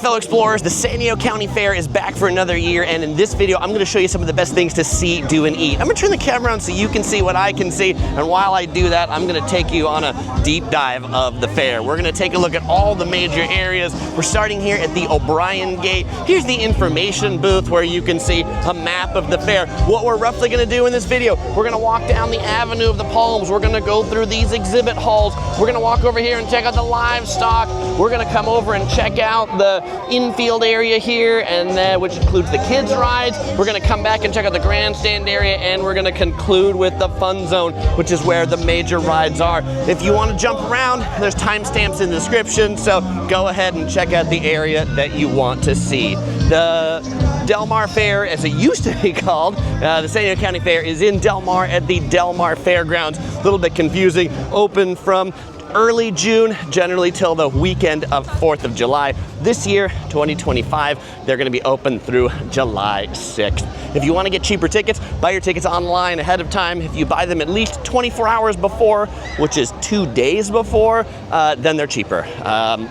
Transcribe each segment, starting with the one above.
fellow explorers, the San Diego County Fair is back for another year, and in this video I'm going to show you some of the best things to see, do, and eat. I'm going to turn the camera on so you can see what I can see, and while I do that, I'm going to take you on a deep dive of the fair. We're going to take a look at all the major areas. We're starting here at the O'Brien Gate. Here's the information booth where you can see a map of the fair. What we're roughly going to do in this video, we're going to walk down the Avenue of the Palms. We're going to go through these exhibit halls. We're going to walk over here and check out the livestock. We're going to come over and check out the Infield area here, and which includes the kids rides. We're going to come back and check out the Grandstand area, and we're going to conclude with the fun zone, which is where the major rides are. If you want to jump around, there's timestamps in the description, so go ahead and check out the area that you want to see. The Del Mar Fair, as it used to be called, the San Diego County Fair, is in Del Mar at the Del Mar Fairgrounds. A little bit confusing. Open from early June, generally till the weekend of 4th of July. This year, 2025, they're going to be open through July 6th. If you want to get cheaper tickets, buy your tickets online ahead of time. If you buy them at least 24 hours before, which is 2 days before, then they're cheaper.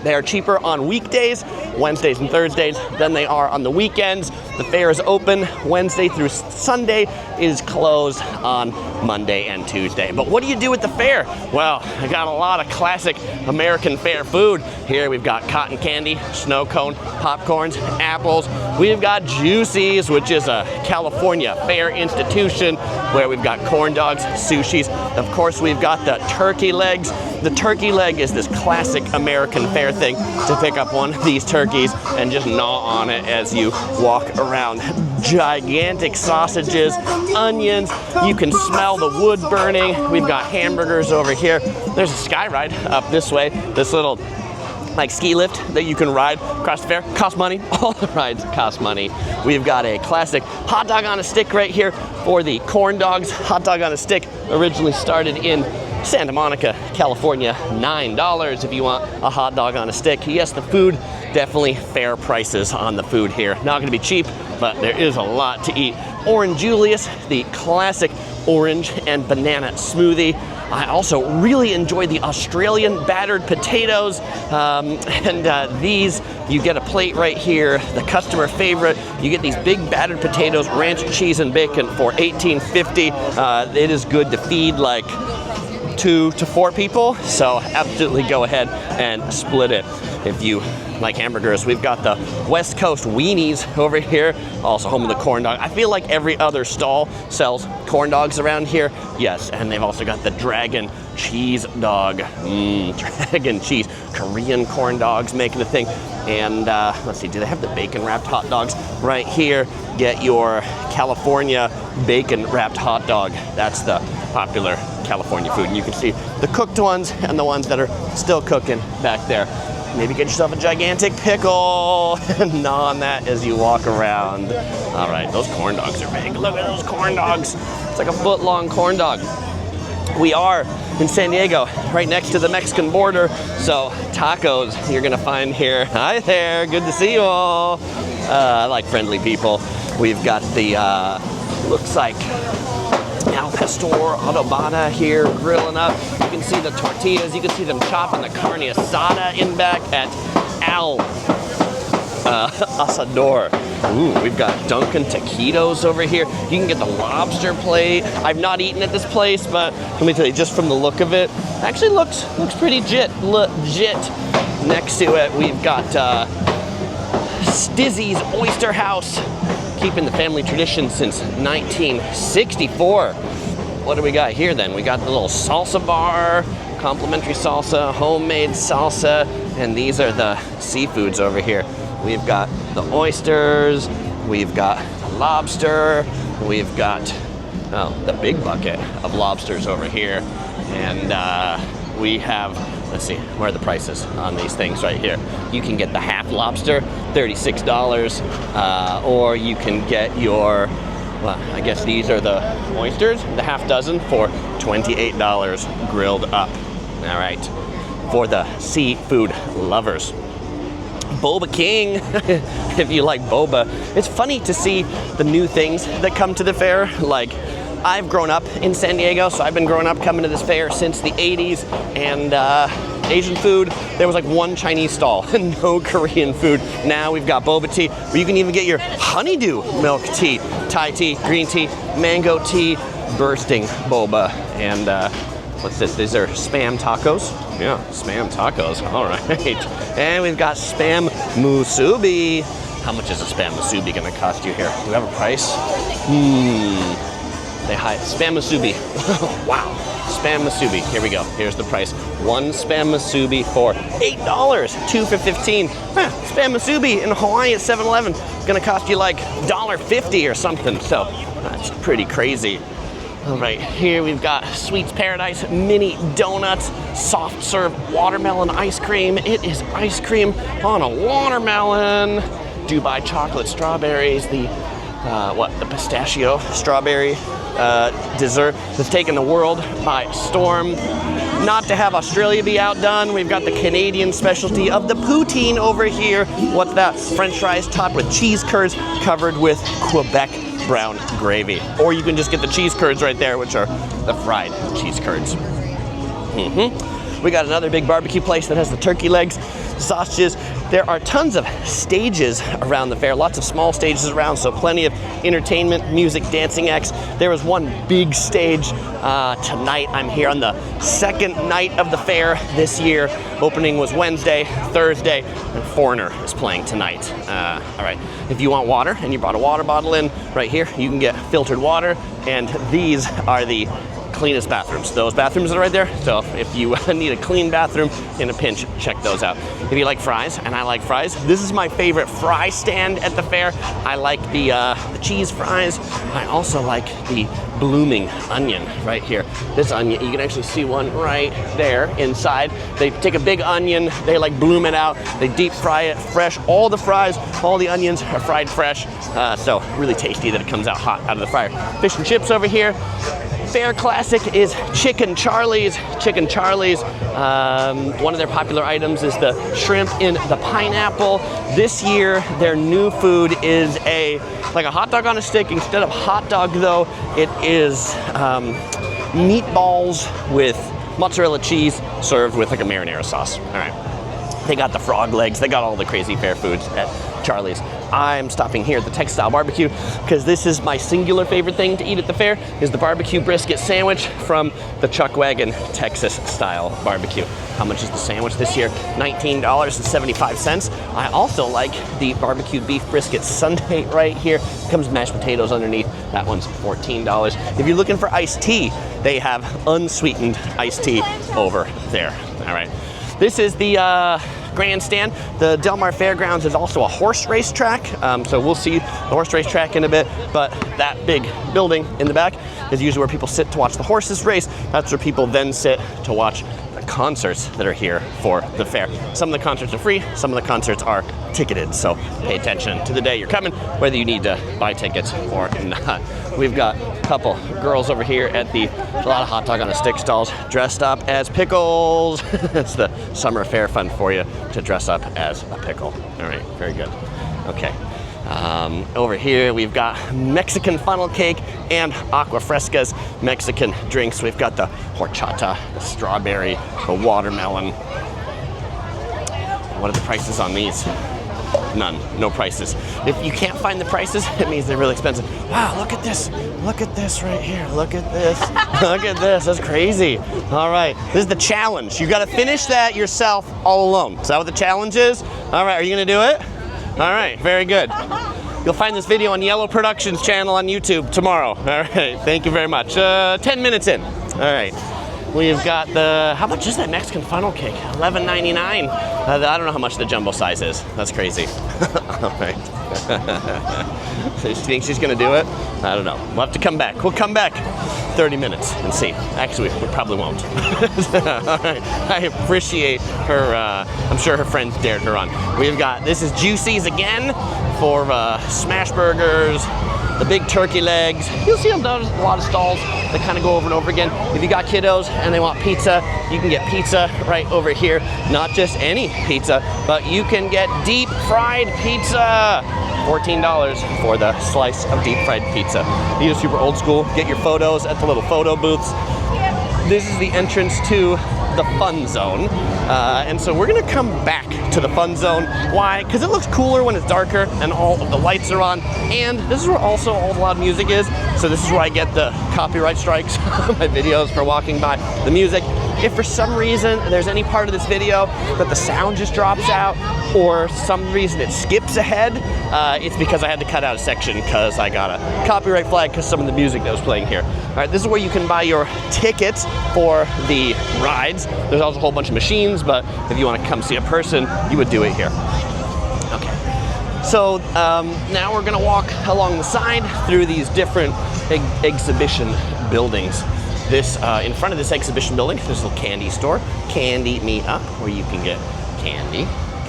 They are cheaper on weekdays, Wednesdays and Thursdays, than they are on the weekends. The fair is open Wednesday through Sunday. It is closed on Monday and Tuesday. But what do you do at the fair? Well, I got a lot of classic American fair food. Here we've got cotton candy, snow cone, popcorns, apples. We've got Juicy's, which is a California fair institution where we've got corn dogs, sushis. Of course, we've got the turkey legs. The turkey leg is this classic American fair thing to pick up one of these turkeys and just gnaw on it as you walk around. Gigantic sausages, onions, you can smell the wood burning. We've got hamburgers over here. There's a sky ride up this way, this little like ski lift that you can ride across the fair. Costs money. All the rides cost money. We've got a classic hot dog on a stick right here for the corn dogs. Hot dog on a stick originally started in Santa Monica, California. $9 if you want a hot dog on a stick. Yes, the food, definitely fair prices on the food here. Not gonna be cheap, but there is a lot to eat. Orange Julius, the classic orange and banana smoothie. I also really enjoy the Australian battered potatoes, these, you get a plate right here, the customer favorite. You get these big battered potatoes, ranch, cheese, and bacon for $18.50. It is good to feed like 2 to 4 people, so absolutely go ahead and split it. If you like hamburgers, we've got the West Coast weenies over here, also home of the corn dog. I feel like every other stall sells corn dogs around here. Yes, and they've also got the dragon cheese dog. Dragon cheese. Korean corn dogs making a thing. And let's see, do they have the bacon wrapped hot dogs? Right here, get your California bacon wrapped hot dog. That's the popular California food. And you can see the cooked ones and the ones that are still cooking back there. Maybe get yourself a gigantic pickle and gnaw on that as you walk around. All right, those corn dogs are big. Look at those corn dogs. It's like a foot-long corn dog. We are in San Diego, right next to the Mexican border, so tacos you're gonna find here. Hi there, good to see you all. I like friendly people. We've got the, looks like Al Pastor Adobada here grilling up. You can see the tortillas, you can see them chopping the carne asada in back at Al Asador. Ooh, we've got Dunkin' Taquitos over here. You can get the lobster plate. I've not eaten at this place, but let me tell you, just from the look of it, actually looks pretty legit. Next to it, we've got Stizzy's Oyster House, keeping the family tradition since 1964. What do we got here then? We got the little salsa bar, complimentary salsa, homemade salsa, and these are the seafoods over here. We've got the oysters, we've got lobster, we've got the big bucket of lobsters over here, and we have, let's see, where are the prices on these things right here? You can get the half lobster, $36, or you can get your, well, I guess these are the oysters, the half dozen for $28 grilled up. All right, for the seafood lovers. Boba King, if you like boba. It's funny to see the new things that come to the fair. Like, I've grown up in San Diego, so I've been growing up coming to this fair since the 80s, and Asian food. There was like one Chinese stall and no Korean food. Now we've got boba tea, where you can even get your honeydew milk tea, Thai tea, green tea, mango tea, bursting boba, and what's this? These are Spam tacos. Yeah, Spam tacos. All right. And we've got Spam musubi. How much is a Spam musubi gonna cost you here? Do we have a price? They hide Spam musubi. Wow. Spam musubi. Here we go. Here's the price. One Spam musubi for $8. Two for $15. Spam musubi in Hawaii at 7-Eleven. Gonna cost you like $1.50 or something. So that's pretty crazy. All right, here we've got Sweets Paradise mini donuts, soft serve watermelon ice cream. It is ice cream on a watermelon. Dubai chocolate strawberries, the pistachio strawberry dessert that's taken the world by storm. Not to have Australia be outdone, we've got the Canadian specialty of the poutine over here. What's that? French fries topped with cheese curds covered with Quebec brown gravy. Or you can just get the cheese curds right there, which are the fried cheese curds. We got another big barbecue place that has the turkey legs, sausages. There are tons of stages around the fair, lots of small stages around, so plenty of entertainment, music, dancing acts. There was one big stage tonight. I'm here on the second night of the fair this year. Opening was Wednesday, Thursday, and Foreigner is playing tonight. All right, if you want water and you brought a water bottle in, right here, you can get filtered water, and these are the cleanest bathrooms. Those bathrooms are right there. So if you need a clean bathroom in a pinch, check those out. If you like fries, and I like fries, this is my favorite fry stand at the fair. I like the cheese fries. I also like the blooming onion right here. This onion, you can actually see one right there inside. They take a big onion, they like bloom it out, they deep fry it fresh. All the fries, all the onions are fried fresh. So really tasty that it comes out hot out of the fryer. Fish and chips over here. Fair classic is Chicken Charlie's. Chicken Charlie's, one of their popular items is the shrimp in the pineapple. This year, their new food is like a hot dog on a stick. Instead of hot dog though, it is meatballs with mozzarella cheese served with like a marinara sauce. All right. They got the frog legs. They got all the crazy fair foods at Charlie's. I'm stopping here at the Textile Barbecue because this is my singular favorite thing to eat at the fair, is the barbecue brisket sandwich from the Chuck Wagon Texas style barbecue. How much is the sandwich this year? $19.75. I also like the barbecue beef brisket sundae right here. Comes mashed potatoes underneath. That one's $14. If you're looking for iced tea, they have unsweetened iced tea over there. All right. This is the Grandstand. The Mar Fairgrounds is also a horse race track, so we'll see the horse race track in a bit, but that big building in the back is usually where people sit to watch the horses race. That's where people then sit to watch the concerts that are here for the fair. Some of the concerts are free, some of the concerts are ticketed, so pay attention to the day you're coming, whether you need to buy tickets or not. We've got a couple girls over here at a lot of hot dog on a stick stalls dressed up as pickles. It's the summer fair fun for you to dress up as a pickle. All right, very good. Okay. Over here we've got Mexican funnel cake and aqua frescas Mexican drinks. We've got the horchata, the strawberry, the watermelon. What are the prices on these? None, no prices. If you can't find the prices, it means they're really expensive. Wow, look at this. Look at this right here. Look at this. Look at this. That's crazy. All right, this is the challenge. You got to finish that yourself all alone. Is that what the challenge is? All right, are you going to do it? All right, very good. You'll find this video on Yellow Productions channel on YouTube tomorrow. All right, thank you very much. 10 minutes in. All right. We've got how much is that Mexican funnel cake? $11.99. I don't know how much the jumbo size is. That's crazy. All right. So you think she's gonna do it? I don't know. We'll have to come back. We'll come back 30 minutes and see. Actually, we probably won't. All right. I appreciate her. I'm sure her friends dared her on. We've got, this is Juicy's again for smash burgers, the big turkey legs. You'll see them down a lot of stalls that kind of go over and over again. If you got kiddos and they want pizza, you can get pizza right over here. Not just any pizza, but you can get deep fried pizza. $14 for the slice of deep fried pizza. These are super old school. Get your photos at the little photo booths. this is the entrance to the fun zone. And so we're gonna come back to the fun zone. Why? Because it looks cooler when it's darker and all of the lights are on. And this is where also all the loud music is. So this is where I get the copyright strikes on my videos for walking by the music. If for some reason there's any part of this video that the sound just drops out, or some reason it skips ahead, it's because I had to cut out a section because I got a copyright flag because some of the music that was playing here. All right, this is where you can buy your tickets for the rides. There's also a whole bunch of machines, but if you want to come see a person, you would do it here. Okay, so now we're gonna walk along the side through these different exhibition buildings. This, in front of this exhibition building, there's a little candy store, Candy Meet Up, where you can get candy.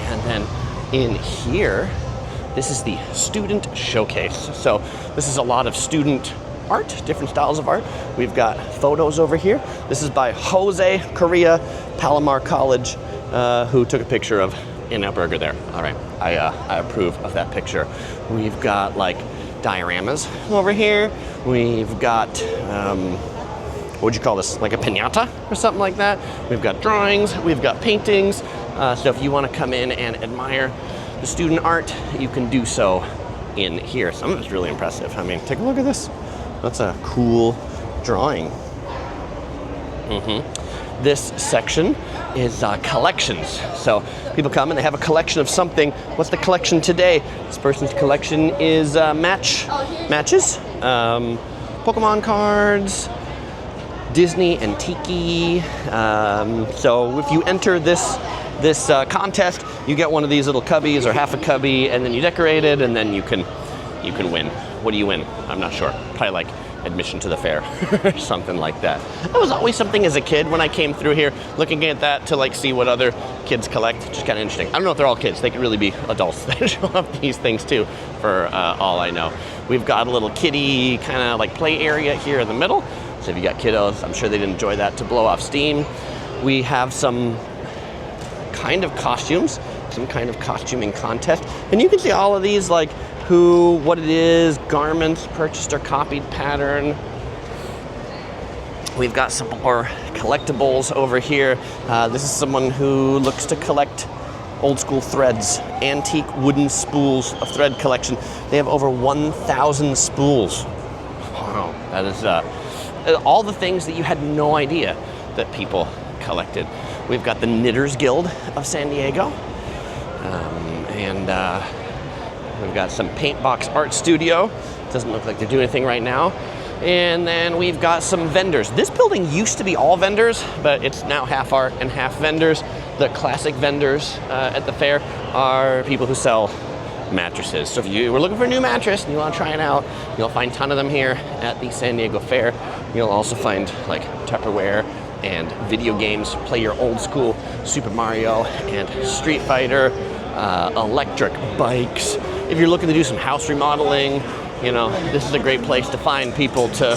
And then in here, this is the student showcase. So this is a lot of student art, different styles of art. We've got photos over here. This is by Jose Correa, Palomar College, who took a picture of In-N-Out Burger there. All right, I approve of that picture. We've got like dioramas over here. We've got, what would you call this? Like a piñata or something like that. We've got drawings, we've got paintings. So if you want to come in and admire the student art, you can do so in here. Some of it's really impressive. I mean, take a look at this. That's a cool drawing. This section is collections. So people come and they have a collection of something. What's the collection today? This person's collection is matches, Pokemon cards, Disney and Tiki. So if you enter this contest, you get one of these little cubbies or half a cubby, and then you decorate it, and then you can win. What do you win? I'm not sure. Probably like admission to the fair or something like that. That was always something as a kid when I came through here, looking at that to like see what other kids collect. Just kind of interesting. I don't know if they're all kids. They could really be adults that show up these things too, for all I know. We've got a little kiddie kind of like play area here in the middle. So if you got kiddos, I'm sure they'd enjoy that to blow off steam. We have some kind of costumes, some kind of costuming contest. And you can see all of these, like who, what it is, garments, purchased or copied pattern. We've got some more collectibles over here. This is someone who looks to collect old school threads, antique wooden spools of thread collection. They have over 1,000 spools. Wow, that is all the things that you had no idea that people collected. We've got the Knitters Guild of San Diego. We've got some Paint Box Art Studio. Doesn't look like they're doing anything right now. And then we've got some vendors. This building used to be all vendors, but it's now half art and half vendors. The classic vendors at the fair are people who sell mattresses. So if you were looking for a new mattress and you want to try it out, you'll find a ton of them here at the San Diego Fair. You'll also find like Tupperware and video games. Play your old school Super Mario and Street Fighter, electric bikes. If you're looking to do some house remodeling, you know, this is a great place to find people to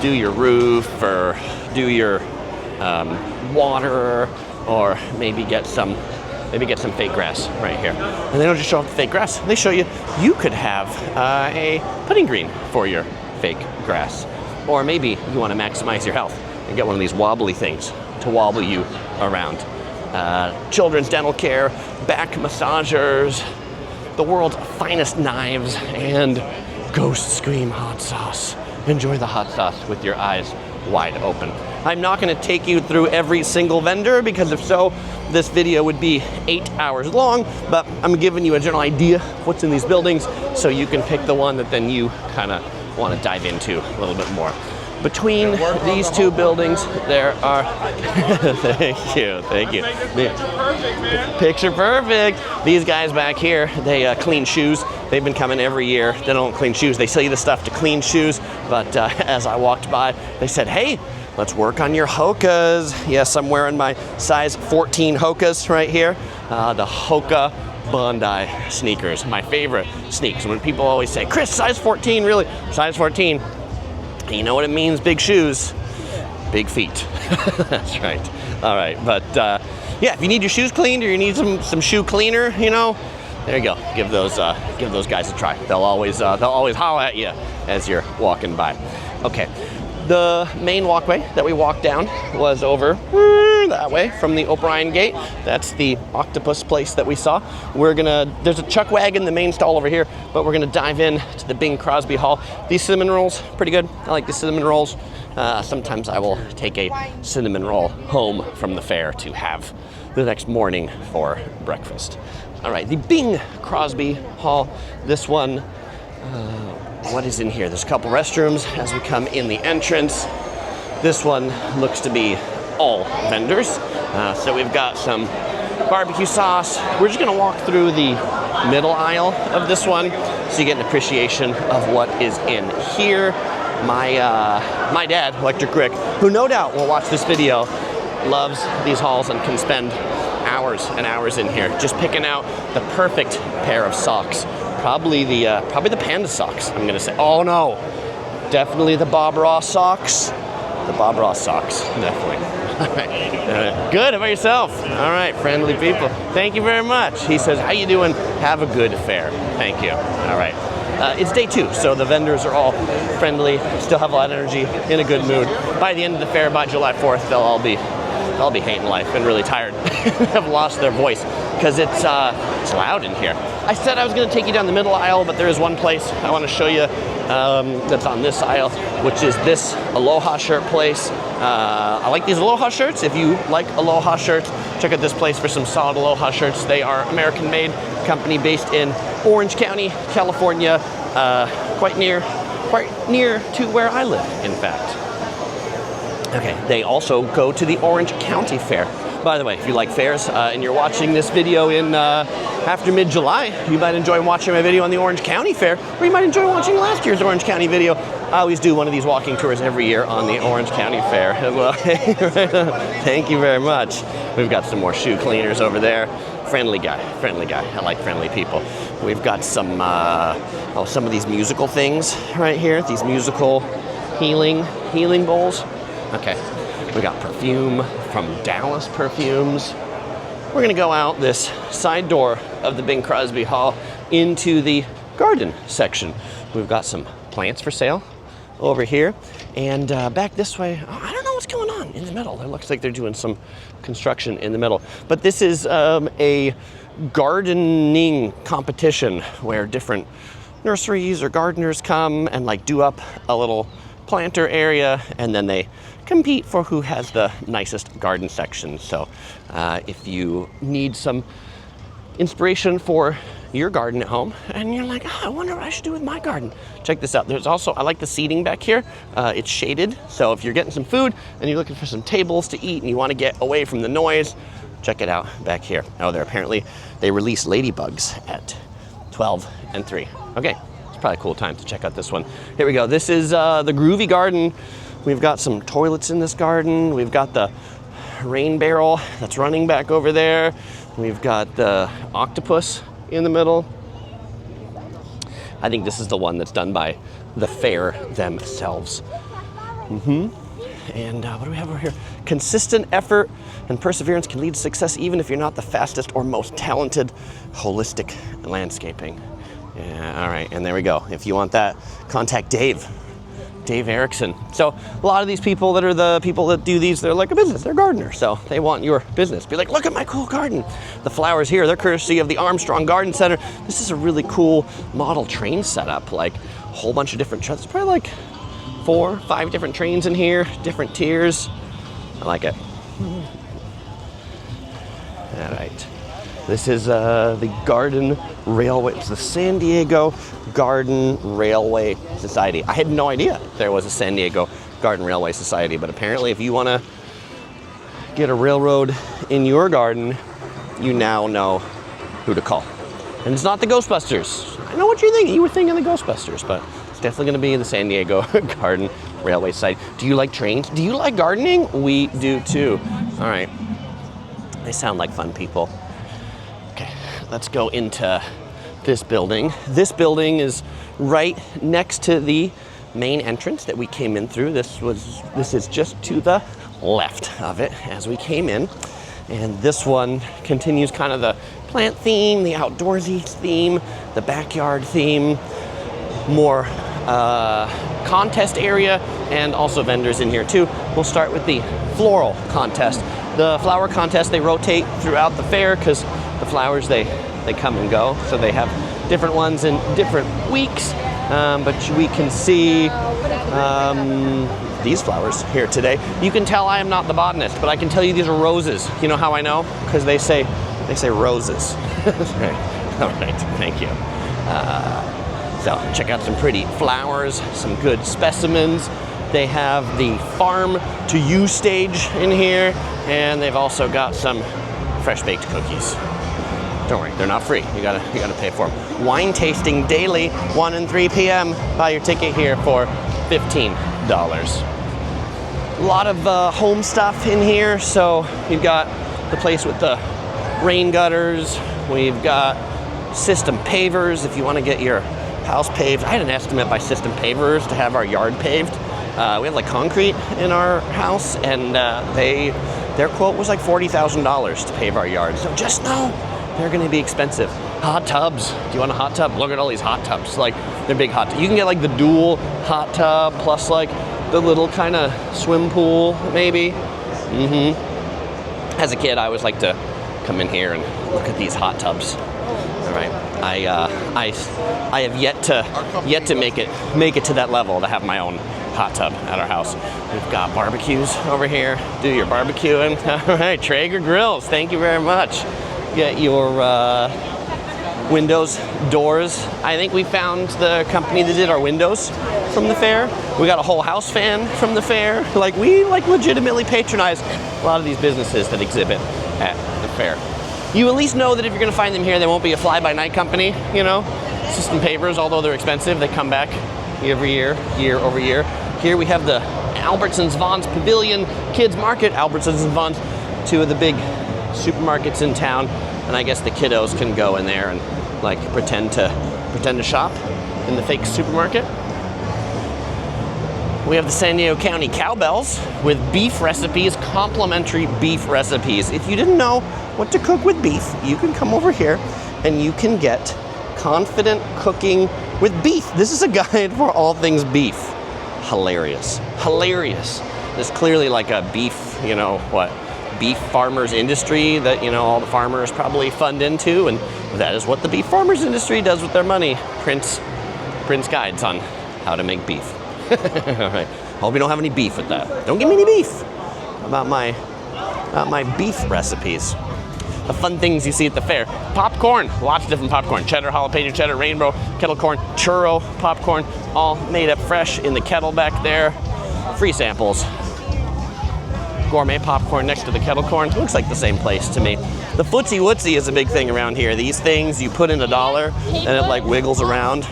do your roof or do your water, or maybe get some fake grass right here. And they don't just show off the fake grass, they show you could have a putting green for your fake grass. Or maybe you want to maximize your health and get one of these wobbly things to wobble you around. Children's dental care, back massagers, the world's finest knives, and Ghost Scream hot sauce. Enjoy the hot sauce with your eyes wide open. I'm not going to take you through every single vendor, because if so, this video would be 8 hours long, but I'm giving you a general idea of what's in these buildings so you can pick the one that then you kind of want to dive into a little bit more. Between these two buildings, there are, thank you. Picture perfect. These guys back here, they clean shoes. They've been coming every year. They don't clean shoes. They sell you the stuff to clean shoes. But as I walked by, they said, hey, let's work on your Hokas. Yes, I'm wearing my size 14 Hokas right here. The Hoka Bondi sneakers, my favorite sneaks. When people always say, Chris, size 14, really? Size 14. You know what it means, big shoes, big feet. That's right. All right, but yeah, if you need your shoes cleaned or you need some shoe cleaner, you know, there you go. Give those guys a try. They'll always holler at you as you're walking by. Okay, The main walkway that we walked down was over that way from the O'Brien gate. That's the octopus place that we saw. There's a chuck wagon, the main stall over here, but we're gonna dive in to the Bing Crosby Hall. These cinnamon rolls, pretty good. I like the cinnamon rolls. Sometimes I will take a cinnamon roll home from the fair to have the next morning for breakfast. All right, the Bing Crosby Hall. This one, what is in here? There's a couple restrooms as we come in the entrance. This one looks to be all vendors. So we've got some barbecue sauce. We're just gonna walk through the middle aisle of this one so you get an appreciation of what is in here. My dad, Electric Rick, who no doubt will watch this video, loves these halls and can spend hours and hours in here just picking out the perfect pair of socks. Probably the panda socks, I'm gonna say. Oh no, definitely the Bob Ross socks. The Bob Ross socks, definitely. All right. Good, how about yourself? All right, friendly people. Thank you very much. He says, how you doing? Have a good fair. Thank you. All right. It's day 2, so the vendors are all friendly, still have a lot of energy, in a good mood. By the end of the fair, by July 4th, they'll all be hating life and really tired, have lost their voice because it's loud in here. I said I was going to take you down the middle aisle, but there is one place I want to show you that's on this aisle, which is this Aloha shirt place. I like these Aloha shirts. If you like Aloha shirts, check out this place for some solid Aloha shirts. They are American-made, company based in Orange County, California, quite near to where I live, in fact. Okay, they also go to the Orange County Fair. By the way, if you like fairs and you're watching this video in after mid-July, you might enjoy watching my video on the Orange County Fair, or you might enjoy watching last year's Orange County video. I always do one of these walking tours every year on the Orange County Fair as well. Thank you very much. We've got some more shoe cleaners over there. Friendly guy. I like friendly people. We've got some of these musical things right here. These musical healing bowls. Okay, we got perfume from Dallas Perfumes. We're gonna go out this side door of the Bing Crosby Hall into the garden section. We've got some plants for sale over here, and back this way, I don't know what's going on in the middle. It looks like they're doing some construction in the middle. But this is a gardening competition where different nurseries or gardeners come and like do up a little planter area, and then they compete for who has the nicest garden section. So if you need some inspiration for your garden at home and you're like, I wonder what I should do with my garden, check this out. There's also, I like the seating back here. It's shaded, so if you're getting some food and you're looking for some tables to eat and you want to get away from the noise, check it out back here. Oh, they release ladybugs at 12 and 3. Okay, it's probably a cool time to check out this one. Here we go. This is the Groovy Garden. We've got some toilets in this garden. We've got the rain barrel that's running back over there. We've got the octopus in the middle. I think this is the one that's done by the fair themselves. And what do we have over here? Consistent effort and perseverance can lead to success even if you're not the fastest or most talented. Holistic landscaping. Yeah, all right, and there we go. If you want that, contact Dave Erickson. So a lot of these people that are the people that do these, they're like a business, they're gardeners, so they want your business. Be like, look at my cool garden. The flowers here, they're courtesy of the Armstrong Garden Center. This is a really cool model train setup, like a whole bunch of different trains. There's probably like 4 or 5 different trains in here, different tiers. I like it. All right. This is the Garden Railway. It's the San Diego Garden Railway Society. I had no idea there was a San Diego Garden Railway Society, but apparently if you want to get a railroad in your garden, you now know who to call. And it's not the Ghostbusters. I know what you're thinking. You were thinking the Ghostbusters, but it's definitely going to be the San Diego Garden Railway Society. Do you like trains? Do you like gardening? We do too. All right. They sound like fun people. Okay, let's go into this building. This building is right next to the main entrance that we came in through. This is just to the left of it as we came in. And this one continues kind of the plant theme, the outdoorsy theme, the backyard theme, more contest area and also vendors in here too. We'll start with the floral contest. The flower contest, they rotate throughout the fair because the flowers, they come and go. So they have different ones in different weeks. But we can see these flowers here today. You can tell I am not the botanist, but I can tell you these are roses. You know how I know? Because they say roses. All right, thank you. So check out some pretty flowers, some good specimens. They have the farm to you stage in here, and they've also got some fresh baked cookies. Don't worry, they're not free. You gotta pay for them. Wine tasting daily, 1 and 3 p.m. Buy your ticket here for $15. A lot of home stuff in here. So you've got the place with the rain gutters. We've got system pavers if you want to get your house paved. I had an estimate by system pavers to have our yard paved. We have like concrete in our house, and their quote was like $40,000 to pave our yard. So just know they're going to be expensive. Hot tubs. Do you want a hot tub? Look at all these hot tubs. Like, they're big hot tubs. You can get like the dual hot tub plus like the little kind of swim pool, maybe. As a kid, I always like to come in here and look at these hot tubs. All right. I have yet to make it to that level to have my own hot tub at our house. We've got barbecues over here. Do your barbecuing. All right, Traeger grills. Thank you very much. Get your windows, doors. I think we found the company that did our windows from the fair. We got a whole house fan from the fair. Like, we legitimately patronize a lot of these businesses that exhibit at the fair. You at least know that if you're gonna find them here, they won't be a fly-by-night company, you know? System pavers, although they're expensive, they come back every year, year over year. Here we have the Albertsons Vons Pavilion Kids Market. Albertsons and Vons, two of the big supermarkets in town, and I guess the kiddos can go in there and like pretend to shop in the fake supermarket. We have the San Diego County Cowbells with beef recipes, complimentary beef recipes. If you didn't know what to cook with beef, you can come over here and you can get confident cooking with beef. This is a guide for all things beef. Hilarious, hilarious. There's clearly like a beef, beef farmers industry that, all the farmers probably fund into, and that is what the beef farmers industry does with their money. Prints guides on how to make beef. All right. Hope you don't have any beef with that. Don't give me any beef about my beef recipes. The fun things you see at the fair. Popcorn, lots of different popcorn. Cheddar, jalapeno cheddar, rainbow, kettle corn, churro popcorn, all made up fresh in the kettle back there. Free samples. Gourmet popcorn next to the kettle corn. Looks like the same place to me. The Footsie Wootsy is a big thing around here. These things you put in $1 and it like wiggles around.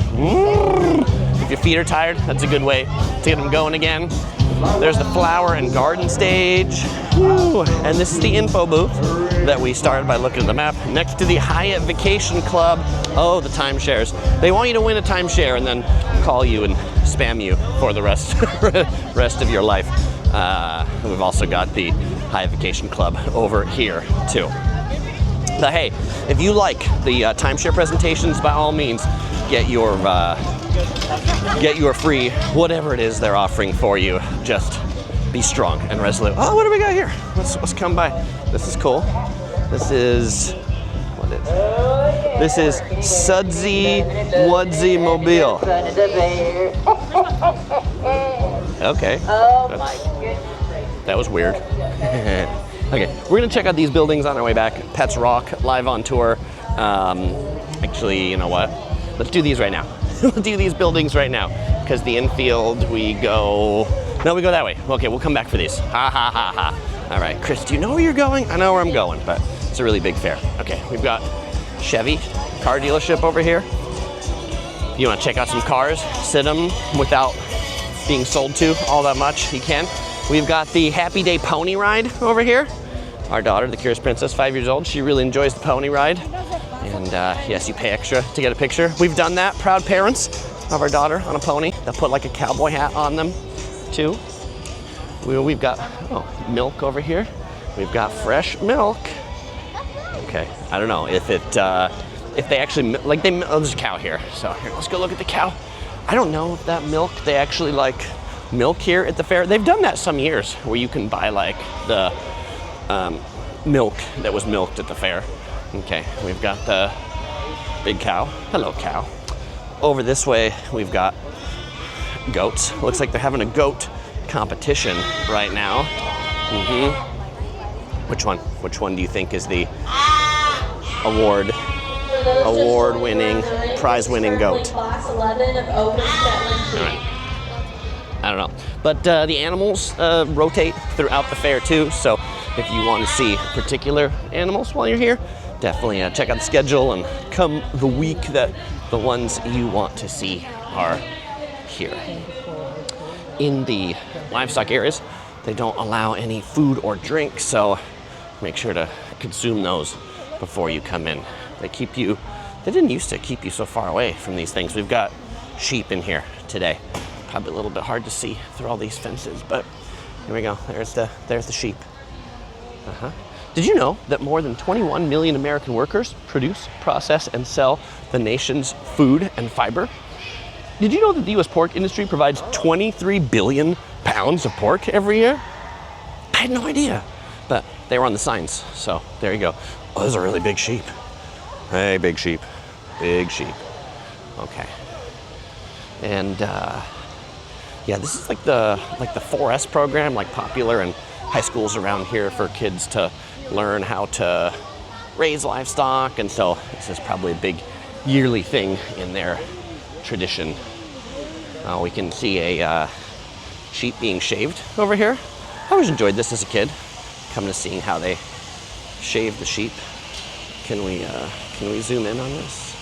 If your feet are tired, that's a good way to get them going again. There's the flower and garden stage. Woo. And this is the info booth that we started by looking at the map. Next to the Hyatt Vacation Club. Oh, the timeshares. They want you to win a timeshare and then call you and spam you for the rest of your life. We've also got the Hyatt Vacation Club over here too. But hey, if you like the timeshare presentations, by all means, get your free whatever it is they're offering for you. Just be strong and resolute. Oh, what do we got here? Let's come by. This is cool. This is Sudsy Woodsy Mobile. Okay. Oh my goodness. That was weird. Okay, we're gonna check out these buildings on our way back. Pets Rock, live on tour. Actually, you know what? Let's do these right now. We'll do these buildings right now. Because the Infield, we go that way. Okay, we'll come back for these. Ha ha ha ha. All right, Chris, do you know where you're going? I know where I'm going, but it's a really big fair. Okay, we've got Chevy car dealership over here. You wanna check out some cars, sit them without being sold to all that much, you can. We've got the Happy Day pony ride over here. Our daughter, the Curious Princess, 5 years old, she really enjoys the pony ride. And yes, you pay extra to get a picture. We've done that, proud parents of our daughter on a pony. They'll put like a cowboy hat on them too. We've got, milk over here. We've got fresh milk. Okay, I don't know if they actually, there's a cow here. So here, let's go look at the cow. I don't know if that milk, they actually like milk here at the fair. They've done that some years where you can buy like the milk that was milked at the fair. Okay, we've got the big cow. Hello, cow. Over this way, we've got goats. Looks like they're having a goat competition right now. Which one? Which one do you think is the award-winning, prize-winning goat? Class 11 of Open Shetland. All right. I don't know. But the animals rotate throughout the fair too, so if you want to see particular animals while you're here, definitely check out the schedule and come the week that the ones you want to see are here. In the livestock areas, they don't allow any food or drink, so make sure to consume those before you come in. They didn't used to keep you so far away from these things. We've got sheep in here today. Probably a little bit hard to see through all these fences, but here we go. There's the sheep. Did you know that more than 21 million American workers produce, process, and sell the nation's food and fiber? Did you know that the U.S. pork industry provides 23 billion pounds of pork every year? I had no idea, but they were on the signs, so there you go. Oh, those are really big sheep. Hey, big sheep. Big sheep. Okay. And yeah, this is like the 4S program, like popular in high schools around here for kids to learn how to raise livestock, and so this is probably a big yearly thing in their tradition. We can see a sheep being shaved over here. I always enjoyed this as a kid, coming to seeing how they shave the sheep. Can we zoom in on this?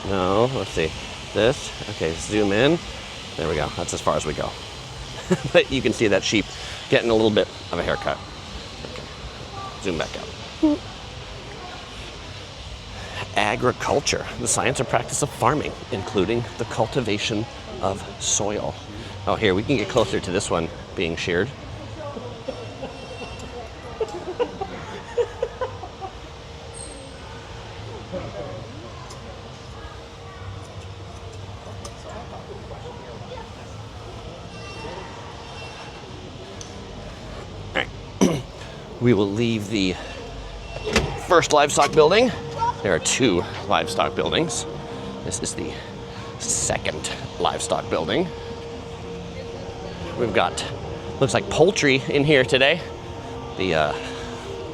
No, let's see. This, okay, zoom in. There we go, that's as far as we go. But you can see that sheep getting a little bit of a haircut. Okay, zoom back out. Agriculture, the science or practice of farming, including the cultivation of soil. Oh, here, we can get closer to this one being sheared. We will leave the first livestock building. There are 2 livestock buildings. This is the second livestock building. We've got, looks like poultry in here today. The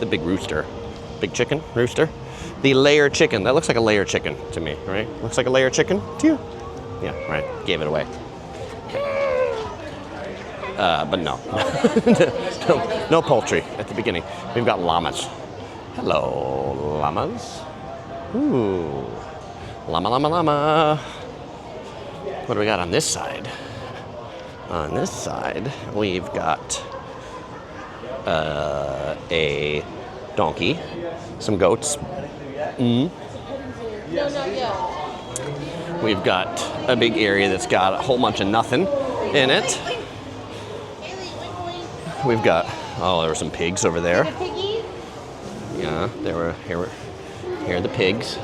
big rooster, big chicken, rooster. The layer chicken, that looks like a layer chicken to me, right? Looks like a layer chicken to you? Yeah, right, gave it away. But no. No poultry at the beginning. We've got llamas. Hello, llamas. Ooh, llama, llama, llama. What do we got on this side? On this side, we've got a donkey, some goats. We've got a big area that's got a whole bunch of nothing in it. We've got, oh, there were some pigs over there. Yeah, here are the pigs.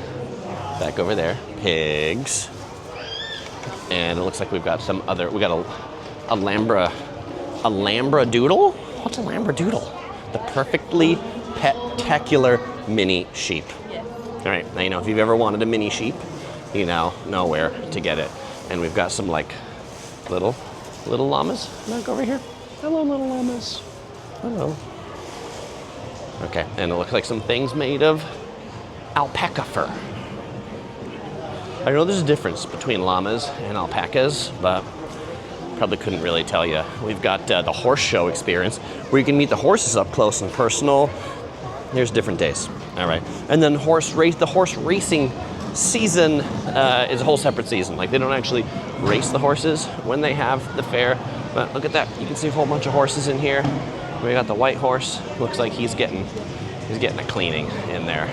Back over there, pigs. And it looks like we've got some other, we got a doodle? What's a doodle? The perfectly pet-tacular mini sheep. All right, now you know if you've ever wanted a mini sheep, you now know where to get it. And we've got some like little llamas back over here. Hello, little llamas. Hello. Okay, and it looks like some things made of alpaca fur. I know there's a difference between llamas and alpacas, but probably couldn't really tell you. We've got the horse show experience, where you can meet the horses up close and personal. There's different days. All right, and then the horse racing season is a whole separate season. Like they don't actually race the horses when they have the fair. But look at that, you can see a whole bunch of horses in here. We got the white horse, looks like he's getting a cleaning in there.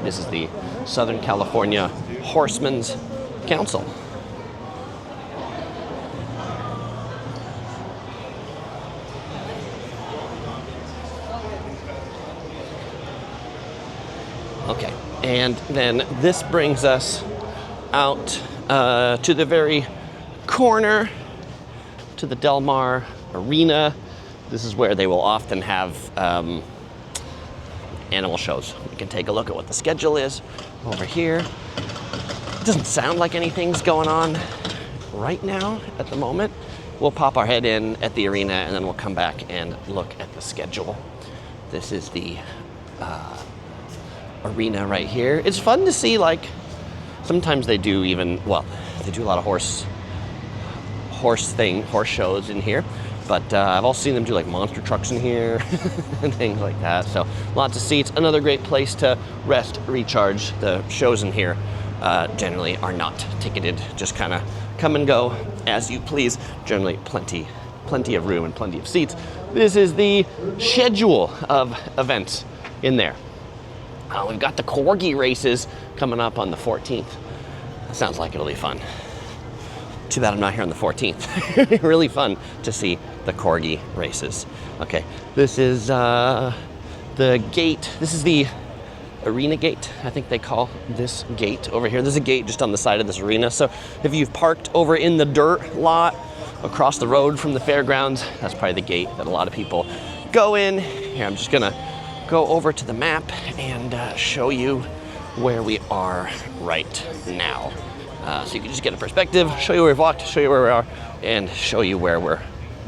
This is the Southern California Horsemen's Council. Oh, Okay, and then this brings us out to the very corner, to the Del Mar Arena. This is where they will often have animal shows. You can take a look at what the schedule is over here. It doesn't sound like anything's going on right now at the moment. We'll pop our head in at the arena and then we'll come back and look at the schedule. This is the arena right here. It's fun to see, like, sometimes they do even, well, they do a lot of horse shows in here, but I've also seen them do like monster trucks in here and things like that. So lots of seats. Another great place to rest, recharge. The shows in here generally are not ticketed, just kind of come and go as you please. Generally plenty of room and plenty of seats. This is the schedule of events in there. We've got the corgi races coming up on the 14th. Sounds like it'll be fun. Too bad I'm not here on the 14th. Really fun to see the corgi races. Okay, this is the gate. This is the arena gate, I think they call this gate over here. There's a gate just on the side of this arena. So if you've parked over in the dirt lot across the road from the fairgrounds, that's probably the gate that a lot of people go in. Here, I'm just gonna go over to the map and show you where we are right now. So you can just get a perspective, show you where we've walked, show you where we are, and show you where we're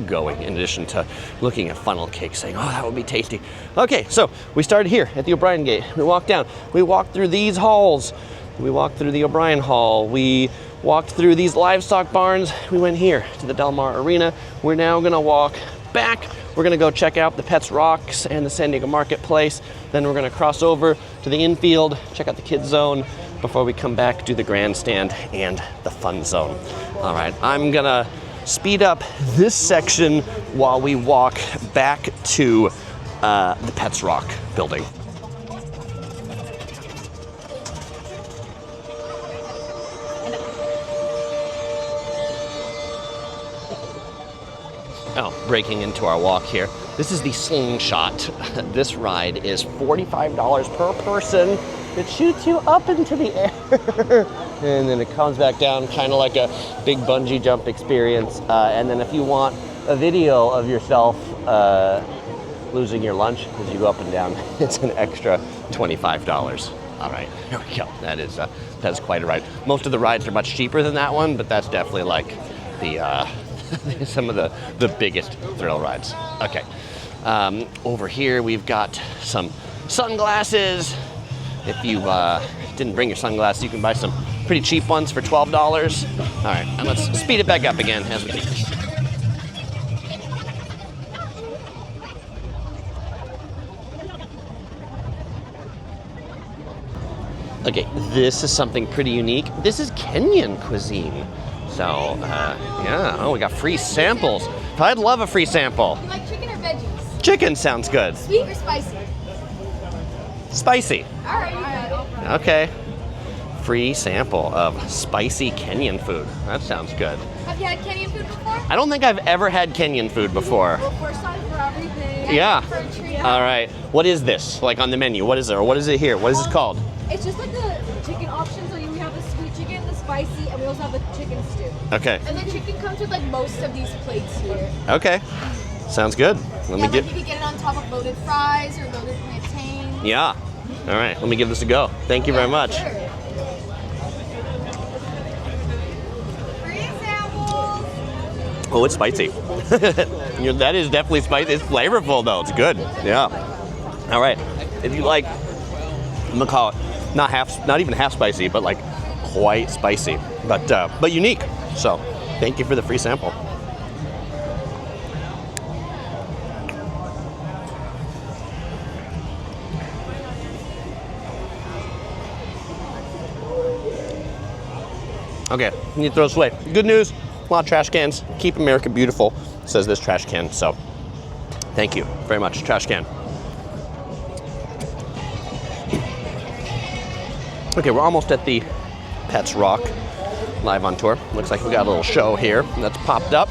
going, in addition to looking at funnel cake saying, oh, that would be tasty. Okay, so we started here at the O'Brien gate. We walked down. We walked through these halls. We walked through the O'Brien Hall. We walked through these livestock barns. We went here to the Del Mar Arena. We're now gonna walk back. We're gonna go check out the Pets Rocks and the San Diego Marketplace. Then we're gonna cross over to the Infield, check out the kids zone, before we come back, do the Grandstand and the fun zone. All right, I'm gonna speed up this section while we walk back to the Pets Rock building. Oh, breaking into our walk here. This is the slingshot. This ride is $45 per person. It shoots you up into the air and then it comes back down, kind of like a big bungee jump experience. And then if you want a video of yourself losing your lunch as you go up and down, it's an extra $25. All right, here we go. That's quite a ride. Most of the rides are much cheaper than that one, but that's definitely like the some of the biggest thrill rides. Okay, over here we've got some sunglasses. If you didn't bring your sunglasses, you can buy some pretty cheap ones for $12. All right, and let's speed it back up again as we do. Okay, this is something pretty unique. This is Kenyan cuisine. So, yeah, oh, we got free samples. I'd love a free sample. You like chicken or veggies? Chicken sounds good. Sweet or spicy? Spicy. All right, you got it. Okay. Free sample of spicy Kenyan food. That sounds good. Have you had Kenyan food before? I don't think I've ever had Kenyan food before. Well, first time for everything. Yeah. For a treat. All right. What is this? Like on the menu? What is there? What is it here? What is this called? It's just like the chicken options. So we have the sweet chicken, the spicy, and we also have the chicken stew. Okay. And the chicken comes with like most of these plates here. Okay. Sounds good. Let me You could get it on top of loaded fries or loaded plantain. Yeah. All right. Let me give this a go. Thank you very much. Sure. Free samples. Oh, it's spicy. That is definitely spicy. It's flavorful though. It's good. Yeah. All right. If you like, I'm gonna call it not even half spicy, but like quite spicy, but unique. So, thank you for the free sample. Okay, you need to throw this away. Good news, a lot of trash cans. Keep America beautiful, says this trash can. So, thank you very much, trash can. Okay, we're almost at the Pets Rock live on tour. Looks like we got a little show here that's popped up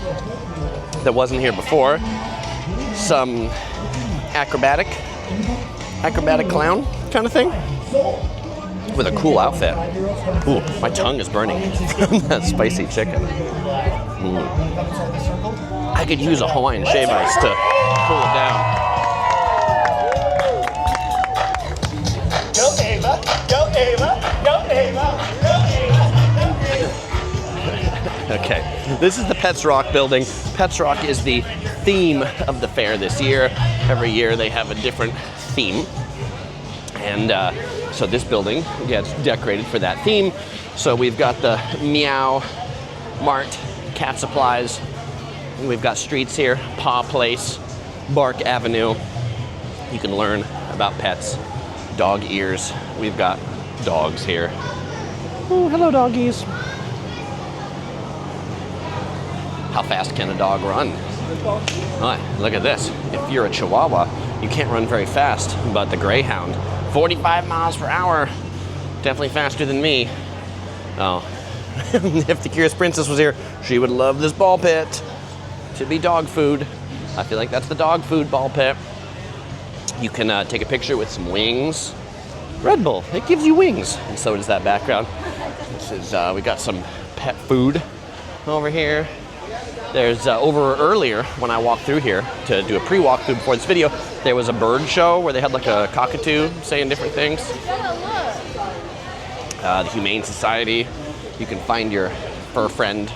that wasn't here before. Some acrobatic clown kind of thing. with a cool outfit. Ooh, my tongue is burning from that spicy chicken. I could use a Hawaiian shave ice to cool it down. Go Ava, go Ava, go Ava, go Ava. Okay, this is the Pets Rock building. Pets Rock is the theme of the fair this year. Every year they have a different theme. And so this building gets decorated for that theme. So we've got the Meow Mart, cat supplies. We've got streets here, Paw Place, Bark Avenue. You can learn about pets, dog ears. We've got dogs here. Oh, hello doggies. How fast can a dog run? Oh, look at this. If you're a Chihuahua, you can't run very fast, but the Greyhound, 45 miles per hour. Definitely faster than me. Oh, if the Curious Princess was here, she would love this ball pit. Should be dog food. I feel like that's the dog food ball pit. You can take a picture with some wings. Red Bull, it gives you wings. And so does that background. This is, we got some pet food over here. There's over earlier when I walked through here to do a pre-walkthrough before this video, there was a bird show where they had like a cockatoo saying different things. The Humane Society, you can find your fur friend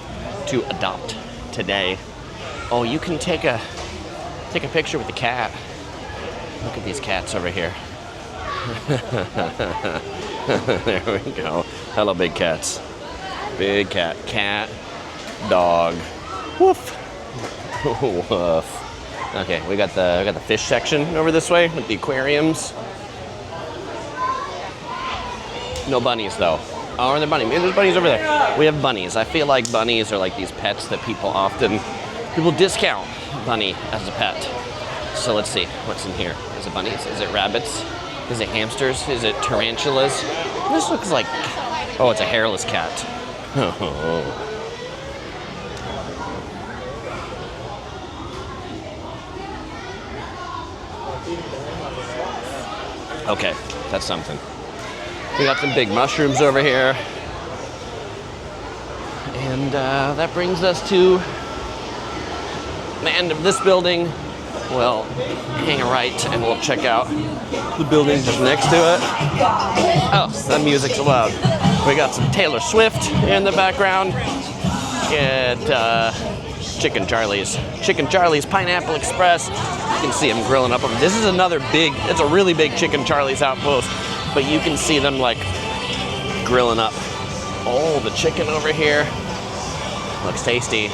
to adopt today. Oh, you can take a picture with the cat. Look at these cats over here. There we go. Hello, big cats. Big cat, cat, dog. Woof. Woof. Okay, we got the fish section over this way with the aquariums. No bunnies though. Oh, are there bunnies? Maybe there's bunnies over there. We have bunnies. I feel like bunnies are like these pets that people discount bunny as a pet. So let's see what's in here. Is it bunnies? Is it rabbits? Is it hamsters? Is it tarantulas? This looks like, oh, it's a hairless cat. Oh. Okay, that's something. We got some big mushrooms over here. And that brings us to the end of this building. We'll hang a right and we'll check out the building just next to it. Oh, that music's loud. We got some Taylor Swift in the background. And Chicken Charlie's Pineapple Express. You can see them grilling up. This is another big, it's a really big Chicken Charlie's outpost, but you can see them like grilling up all the chicken over here. Looks tasty.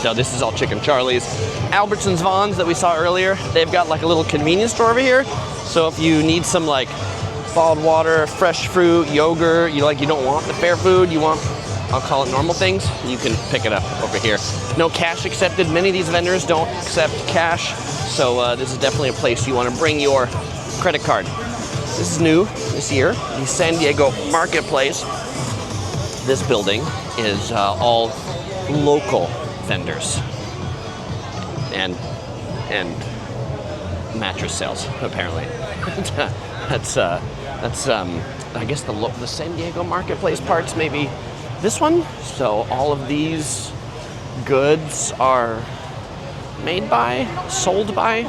So this is all Chicken Charlie's. Albertsons Vons that we saw earlier, they've got like a little convenience store over here. So if you need some like bottled water, fresh fruit, yogurt, you don't want the fair food, you want, I'll call it normal things, you can pick it up over here. No cash accepted. Many of these vendors don't accept cash. So this is definitely a place you want to bring your credit card. This is new this year, the San Diego Marketplace. This building is all local vendors and mattress sales, apparently. That's I guess the San Diego Marketplace part's maybe this one. So all of these goods are made by, sold by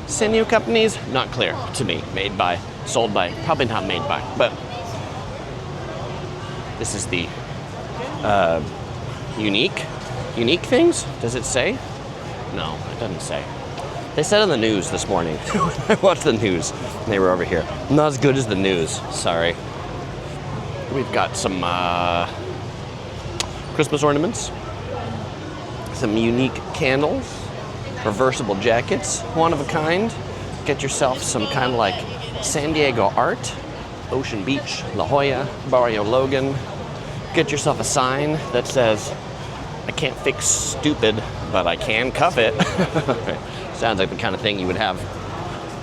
San Diego companies. Not clear to me. Made by, sold by, probably not made by. But this is the unique things. Does it say? No, it doesn't say. They said on the news this morning. I watched the news. They were over here. Not as good as the news. Sorry. We've got some Christmas ornaments, some unique candles, reversible jackets, one of a kind. Get yourself some kind of like San Diego art, Ocean Beach, La Jolla, Barrio Logan. Get yourself a sign that says, I can't fix stupid, but I can cuff it. Sounds like the kind of thing you would have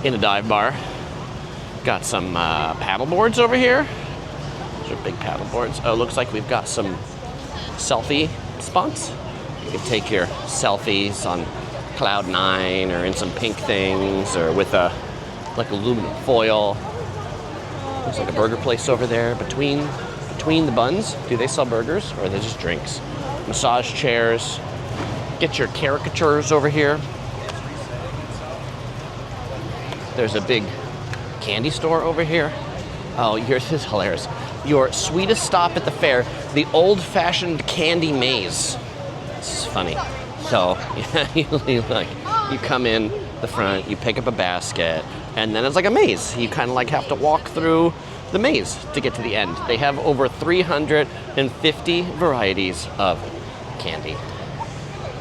in a dive bar. Got some paddle boards over here. Those are big paddle boards. Oh, looks like we've got some selfie spots. You can take your selfies on Cloud 9 or in some pink things or with a like aluminum foil. There's like a burger place over there between the buns. Do they sell burgers or are they just drinks? Massage chairs. Get your caricatures over here. There's a big candy store over here. Oh, yours is hilarious. Your sweetest stop at the fair, the old-fashioned candy maze. This is funny. So, you come in the front, you pick up a basket, and then it's like a maze. You kind of like have to walk through the maze to get to the end. They have over 350 varieties of candy.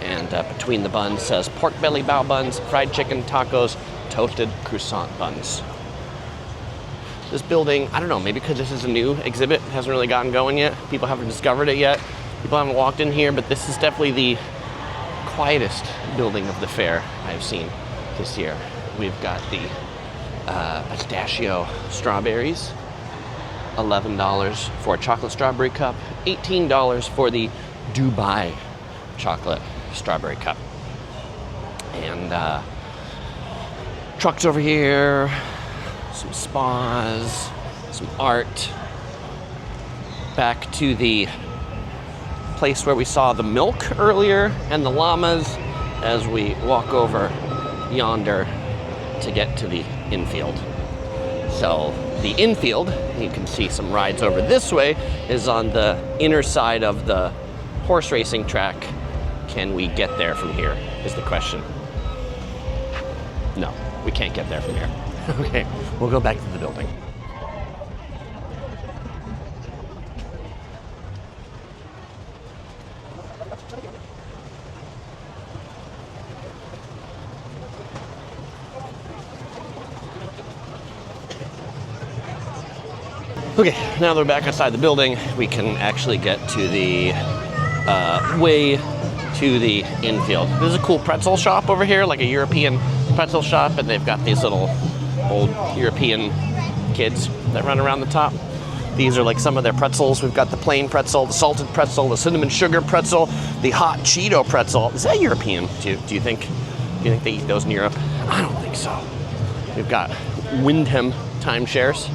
And between the buns says pork belly bao buns, fried chicken, tacos, toasted croissant buns. This building, I don't know, maybe because this is a new exhibit, hasn't really gotten going yet. People haven't discovered it yet. People haven't walked in here, but this is definitely the quietest building of the fair I've seen this year. We've got the pistachio strawberries, $11 for a chocolate strawberry cup, $18 for the Dubai chocolate strawberry cup. And trucks over here, some spas, some art. Back to the place where we saw the milk earlier and the llamas as we walk over yonder to get to the infield. So the infield, you can see some rides over this way, is on the inner side of the horse racing track. Can we get there from here is the question. No, we can't get there from here. Okay, we'll go back to the building. Okay, now that we're back outside the building, we can actually get to the way to the infield. There's a cool pretzel shop over here, like a European pretzel shop, and they've got these little old European kids that run around the top. These are like some of their pretzels. We've got the plain pretzel, the salted pretzel, the cinnamon sugar pretzel, the hot Cheeto pretzel. Is that European? Do you think they eat those in Europe? I don't think so. We've got Wyndham timeshares.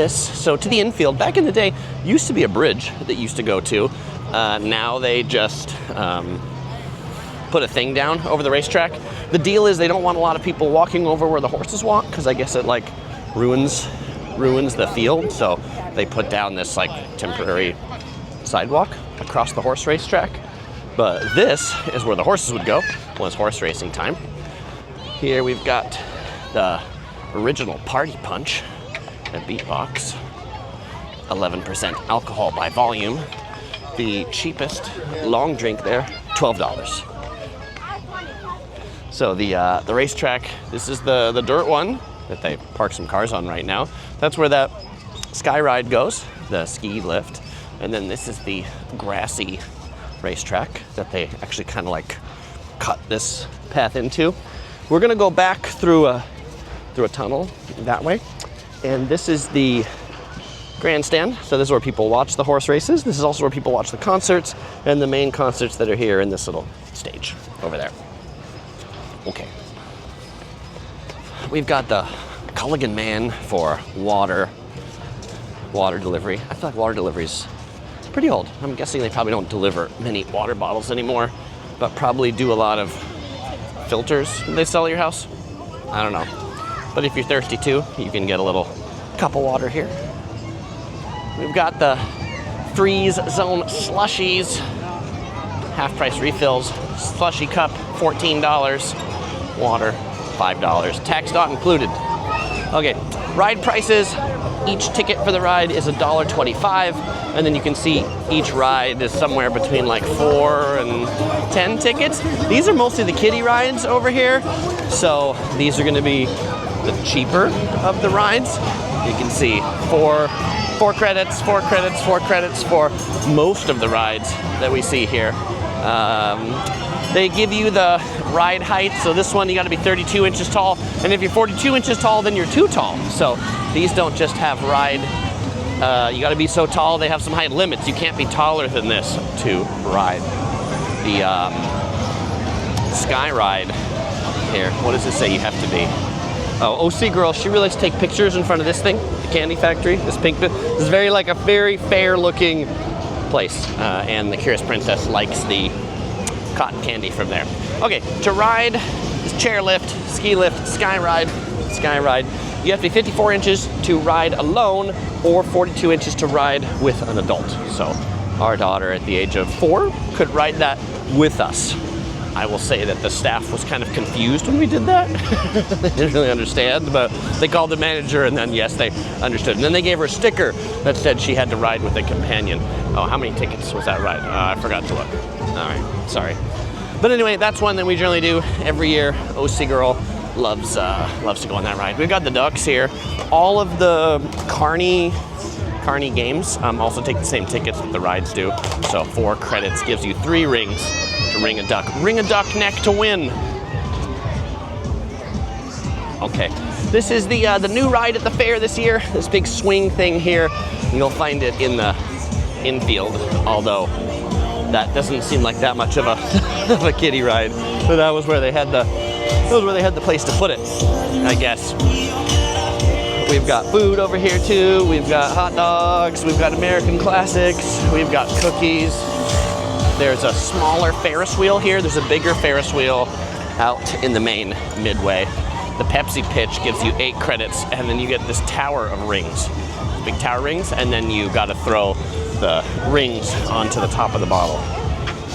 So to the infield, back in the day, used to be a bridge that used to go to. Now they just put a thing down over the racetrack. The deal is they don't want a lot of people walking over where the horses walk, because I guess it like ruins the field. So they put down this like temporary sidewalk across the horse racetrack. But this is where the horses would go when it's horse racing time. Here we've got the original Party Punch and Beatbox, 11% alcohol by volume. The cheapest long drink there, $12. So the racetrack, this is the dirt one that they park some cars on right now. That's where that sky ride goes, the ski lift. And then this is the grassy racetrack that they actually kind of like cut this path into. We're gonna go back through a tunnel that way. And this is the Grandstand. So this is where people watch the horse races. This is also where people watch the concerts and the main concerts that are here in this little stage over there. Okay. We've got the Culligan Man for water delivery. I feel like water delivery is pretty old. I'm guessing they probably don't deliver many water bottles anymore, but probably do a lot of filters they sell at your house. I don't know. But if you're thirsty too, you can get a little cup of water here. We've got the freeze zone slushies, half price refills, slushy cup, $14, water, $5, tax not included. Okay, ride prices, each ticket for the ride is $1.25, and then you can see each ride is somewhere between like 4 and 10 tickets. These are mostly the kiddie rides over here, so these are gonna be the cheaper of the rides. You can see four credits for most of the rides that we see here. They give you the ride height, so this one you gotta be 32 inches tall, and if you're 42 inches tall, then you're too tall. So these don't just have ride You got to be so tall. They have some height limits. You can't be taller than this to ride the Sky Ride here. What does it say you have to be? Oh, OC girl, she really likes to take pictures in front of this thing, the candy factory, this pink bit. This is very like a very fair looking place. And the Curious Princess likes the cotton candy from there. Okay, to ride this chairlift, ski lift, Sky Ride, you have to be 54 inches to ride alone or 42 inches to ride with an adult. So our daughter at the age of 4 could ride that with us. I will say that the staff was kind of confused when we did that. They didn't really understand, but they called the manager and then yes, they understood. And then they gave her a sticker that said she had to ride with a companion. Oh, how many tickets was that ride? I forgot to look. All right, sorry. But anyway, that's one that we generally do every year. OC girl loves to go on that ride. We've got the ducks here. All of the Carney games also take the same tickets that the rides do. So 4 credits gives you 3 rings to ring a duck. Ring a duck neck to win. Okay, this is the new ride at the fair this year. This big swing thing here. You'll find it in the Infield, although that doesn't seem like that much of a of a kiddie ride. But that was where they had the place to put it, I guess. We've got food over here too. We've got hot dogs. We've got American classics. We've got cookies. There's a smaller Ferris wheel here. There's a bigger Ferris wheel out in the main midway. The Pepsi pitch gives you 8 credits, and then you get this tower of rings, big tower rings, and then you got to throw the rings onto the top of the bottle.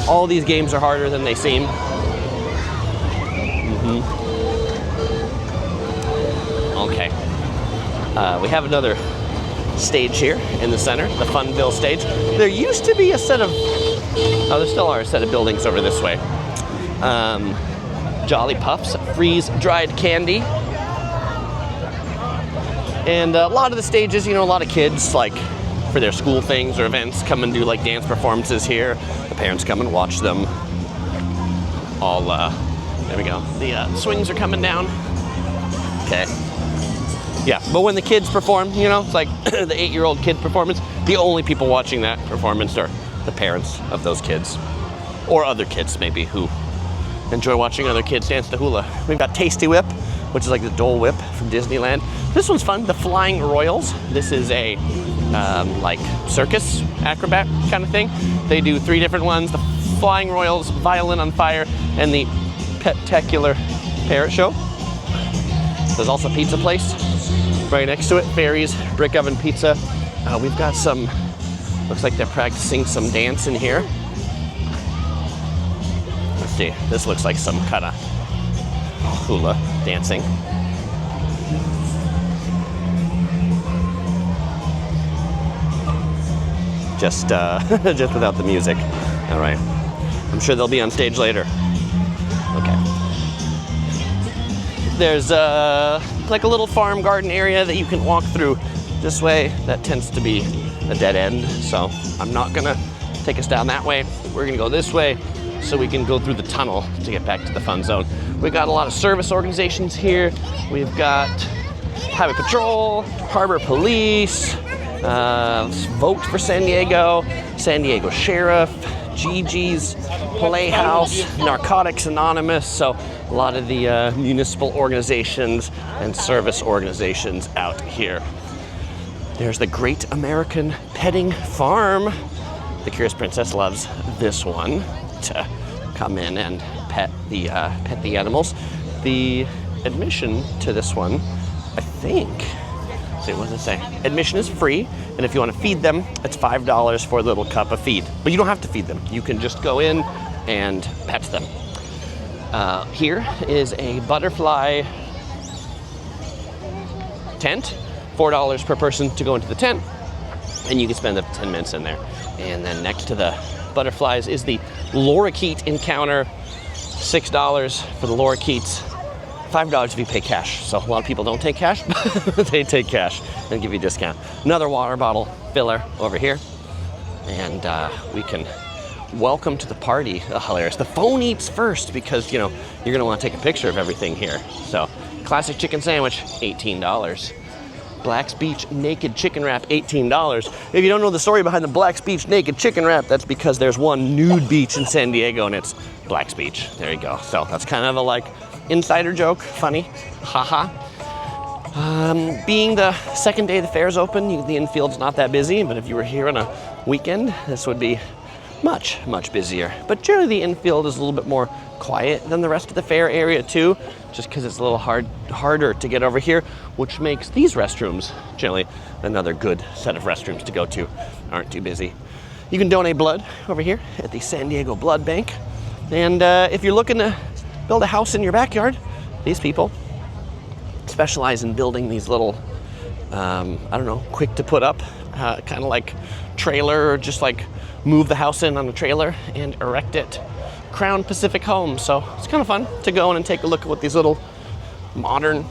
All these games are harder than they seem. Okay. We have another stage here in the center, the Funville stage. There used to be a set of, there still are a set of buildings over this way. Jolly Puffs, freeze-dried candy. And a lot of the stages, a lot of kids, like, for their school things or events, come and do, like, dance performances here. The parents come and watch them. All, there we go. The swings are coming down. Okay. Yeah, but when the kids perform, it's like the 8-year-old kid performance, the only people watching that performance are the parents of those kids. Or other kids, maybe, who enjoy watching other kids dance the hula. We've got Tasty Whip, which is like the Dole Whip from Disneyland. This one's fun, the Flying Royals. This is a, like, circus acrobat kind of thing. They do 3 different ones, the Flying Royals, Violin on Fire, and the Pet-tacular Parrot Show. There's also a pizza place right next to it, Fairies Brick Oven Pizza. We've got some, looks like they're practicing some dance in here. Let's see, this looks like some kind of hula dancing. Just without the music. All right, I'm sure they'll be on stage later. Okay. There's like a little farm garden area that you can walk through this way. That tends to be a dead end, so I'm not gonna take us down that way. We're gonna go this way so we can go through the tunnel to get back to the fun zone. We've got a lot of service organizations here. We've got Highway Patrol, Harbor Police, Vote for San Diego Sheriff, Gigi's Playhouse, Narcotics Anonymous, so a lot of the municipal organizations and service organizations out here. There's the Great American Petting Farm. The Curious Princess loves this one to come in and pet the animals. The admission to this one, I think, let's see, what does it say? Admission is free, and if you want to feed them, it's $5 for a little cup of feed. But you don't have to feed them. You can just go in and pet them. Here is a butterfly tent, $4 per person to go into the tent, and you can spend up to 10 minutes in there. And then next to the butterflies is the lorikeet encounter, $6 for the lorikeets, $5 if you pay cash. So a lot of people don't take cash, but they take cash and give you a discount. Another water bottle filler over here, and we can welcome to the party. Oh, hilarious. The phone eats first because, you're going to want to take a picture of everything here. So, classic chicken sandwich, $18. Black's Beach Naked Chicken Wrap, $18. If you don't know the story behind the Black's Beach Naked Chicken Wrap, that's because there's one nude beach in San Diego and it's Black's Beach. There you go. So that's kind of a like insider joke, funny, haha. Being the second day the fair's open, the infield's not that busy, but if you were here on a weekend, this would be much, much busier. But generally the infield is a little bit more quiet than the rest of the fair area too, just because it's a little harder to get over here, which makes these restrooms generally another good set of restrooms to go to. Aren't too busy. You can donate blood over here at the San Diego Blood Bank. And if you're looking to build a house in your backyard, these people specialize in building these little, I don't know, quick to put up, kind of like trailer, or just like move the house in on a trailer and erect it. Crown Pacific Homes. So it's kind of fun to go in and take a look at what these little modern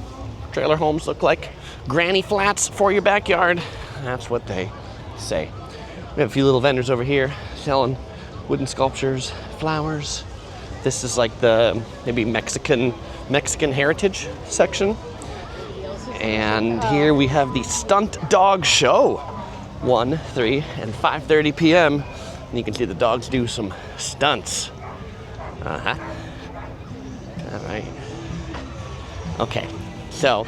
trailer homes look like. Granny flats for your backyard. That's what they say. We have a few little vendors over here selling wooden sculptures, flowers. This is like the maybe Mexican heritage section. And here we have the Stunt Dog Show, 1, 3, and 5:30 p.m. And you can see the dogs do some stunts. Uh-huh. All right. Okay, so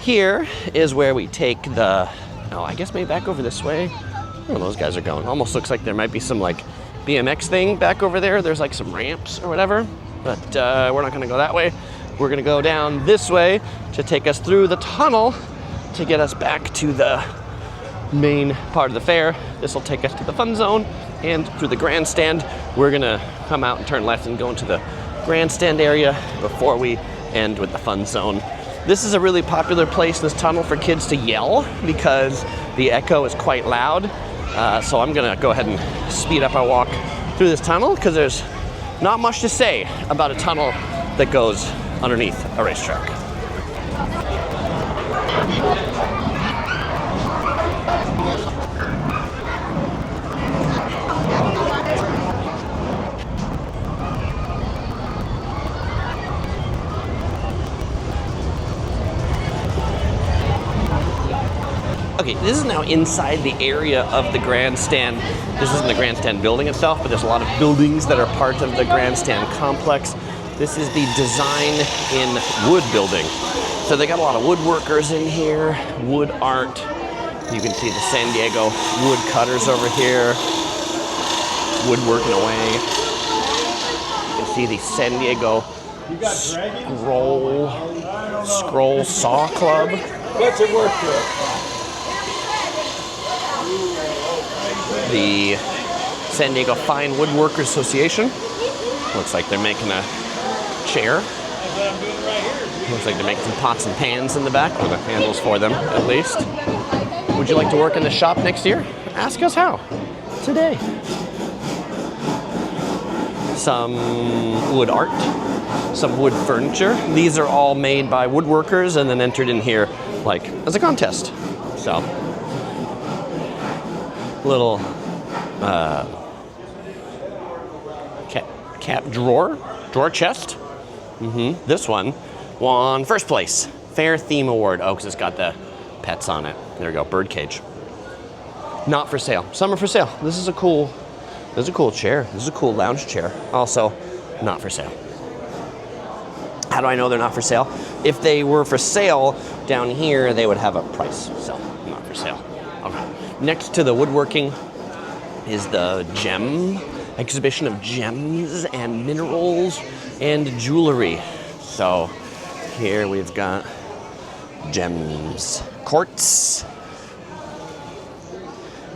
here is where we take the, I guess maybe back over this way. Where those guys are going. Almost looks like there might be some like BMX thing back over there. There's like some ramps or whatever, but we're not gonna go that way. We're gonna go down this way to take us through the tunnel to get us back to the main part of the fair. This will take us to the fun zone and through the grandstand. We're gonna come out and turn left and go into the grandstand area before we end with the fun zone. This is a really popular place, this tunnel, for kids to yell because the echo is quite loud. So I'm gonna go ahead and speed up our walk through this tunnel because there's not much to say about a tunnel that goes underneath a racetrack. Okay, this is now inside the area of the grandstand. This isn't the grandstand building itself, but there's a lot of buildings that are part of the grandstand complex. This is the design in wood building. So they got a lot of woodworkers in here, wood art. You can see the San Diego wood cutters over here, woodworking away. You can see the San Diego Scroll Saw Club. What's it worth to it? The San Diego Fine Woodworkers Association. Looks like they're making a chair. Looks like they're making some pots and pans in the back, or the handles for them, at least. Would you like to work in the shop next year? Ask us how. Today. Some wood art, some wood furniture. These are all made by woodworkers and then entered in here, like, as a contest. So, little cap drawer chest. This one won first place, Fair Theme Award. Oh, because it's got the pets on it. There we go, birdcage. Not for sale. Some are for sale. This is a cool chair. This is a cool lounge chair. Also, not for sale. How do I know they're not for sale? If they were for sale down here, they would have a price. So, not for sale. Okay. Next to the woodworking is the gem exhibition of gems and minerals and jewelry. So here we've got gems, quartz.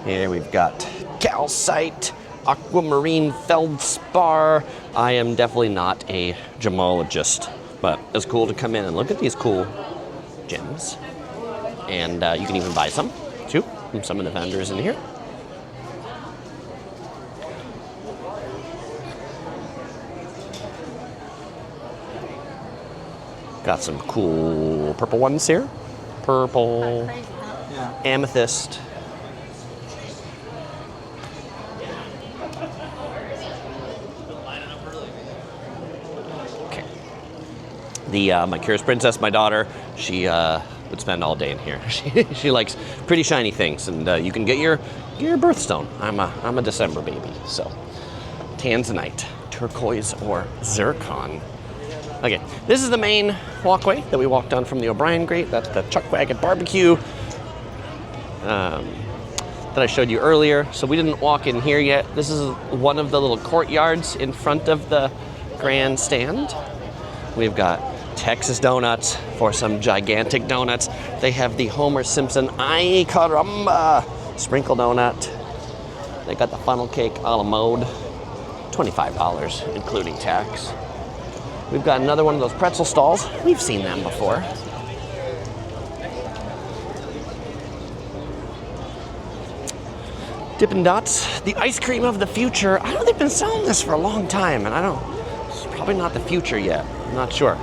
Here we've got calcite, aquamarine feldspar. I am definitely not a gemologist, but it's cool to come in and look at these cool gems. And you can even buy some too from some of the vendors in here. Got some cool purple ones here. Purple, amethyst. Okay. The my Curious Princess, my daughter, she would spend all day in here. She likes pretty shiny things, and you can get your birthstone. I'm a December baby, so tanzanite, turquoise, or zircon. Okay, this is the main walkway that we walked on from the O'Brien Grate. That's the Chuck Wagon Barbecue that I showed you earlier. So we didn't walk in here yet. This is one of the little courtyards in front of the Grandstand. We've got Texas donuts for some gigantic donuts. They have the Homer Simpson ay caramba sprinkle donut. They got the funnel cake a la mode, $25 including tax. We've got another one of those pretzel stalls. We've seen them before. Dippin' Dots, the ice cream of the future. I know they've been selling this for a long time, and it's probably not the future yet. I'm not sure.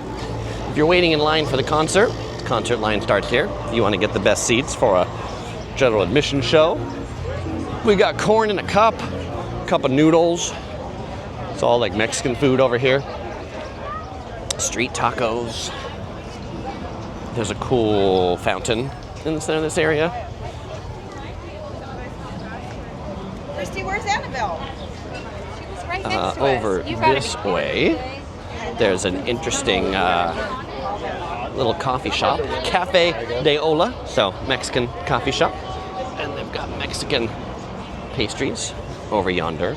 If you're waiting in line for the concert line starts here. If you want to get the best seats for a general admission show. We've got corn in a cup of noodles. It's all like Mexican food over here. Street tacos. There's a cool fountain in the center of this area. Christy, where's Annabelle? She was right next to Over us. this way, there's an interesting little coffee shop, Cafe de Ola, so Mexican coffee shop. And they've got Mexican pastries over yonder.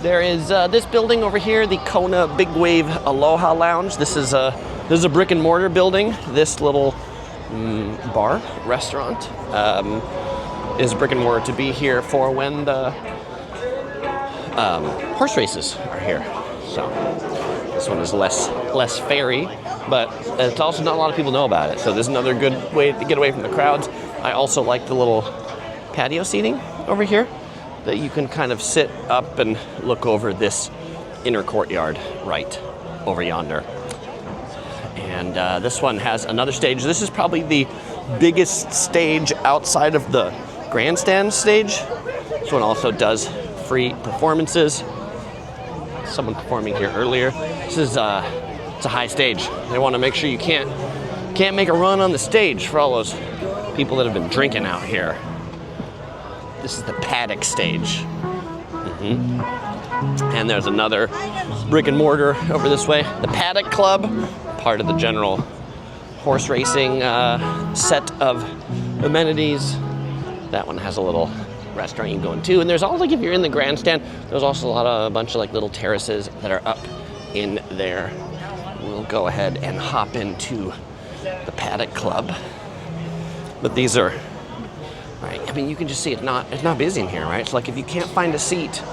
There is this building over here, the Kona Big Wave Aloha Lounge. This is a brick and mortar building. This little bar, restaurant, is brick and mortar to be here for when the horse races are here. So this one is less fairy, but it's also not a lot of people know about it. So this is another good way to get away from the crowds. I also like the little patio seating over here that you can kind of sit up and look over this inner courtyard right over yonder. And this one has another stage. This is probably the biggest stage outside of the Grandstand stage. This one also does free performances. Someone performing here earlier. This is it's a high stage. They want to make sure you can't make a run on the stage for all those people that have been drinking out here. This is the Paddock stage. And there's another brick and mortar over this way. The Paddock Club, part of the general horse racing set of amenities. That one has a little restaurant you can go into. And there's also, like, if you're in the Grandstand, there's also a bunch of like little terraces that are up in there. We'll go ahead and hop into the Paddock Club. But these are, right, I mean, you can just see it's not busy in here, right? It's like if you can't find a seat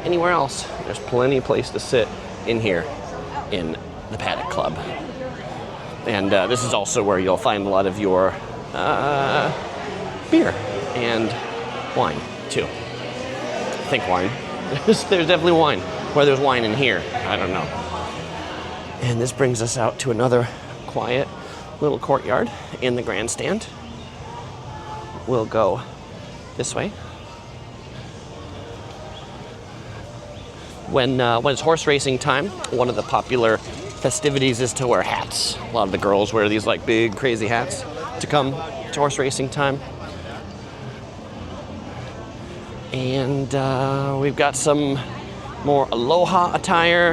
anywhere else, there's plenty of place to sit in here in the Paddock Club. And this is also where you'll find a lot of your beer and wine too. I think wine. There's definitely wine. Where there's wine in here, I don't know. And this brings us out to another quiet little courtyard in the Grandstand. We'll go this way. When it's horse racing time, one of the popular festivities is to wear hats. A lot of the girls wear these like big crazy hats to come to horse racing time. And we've got some more aloha attire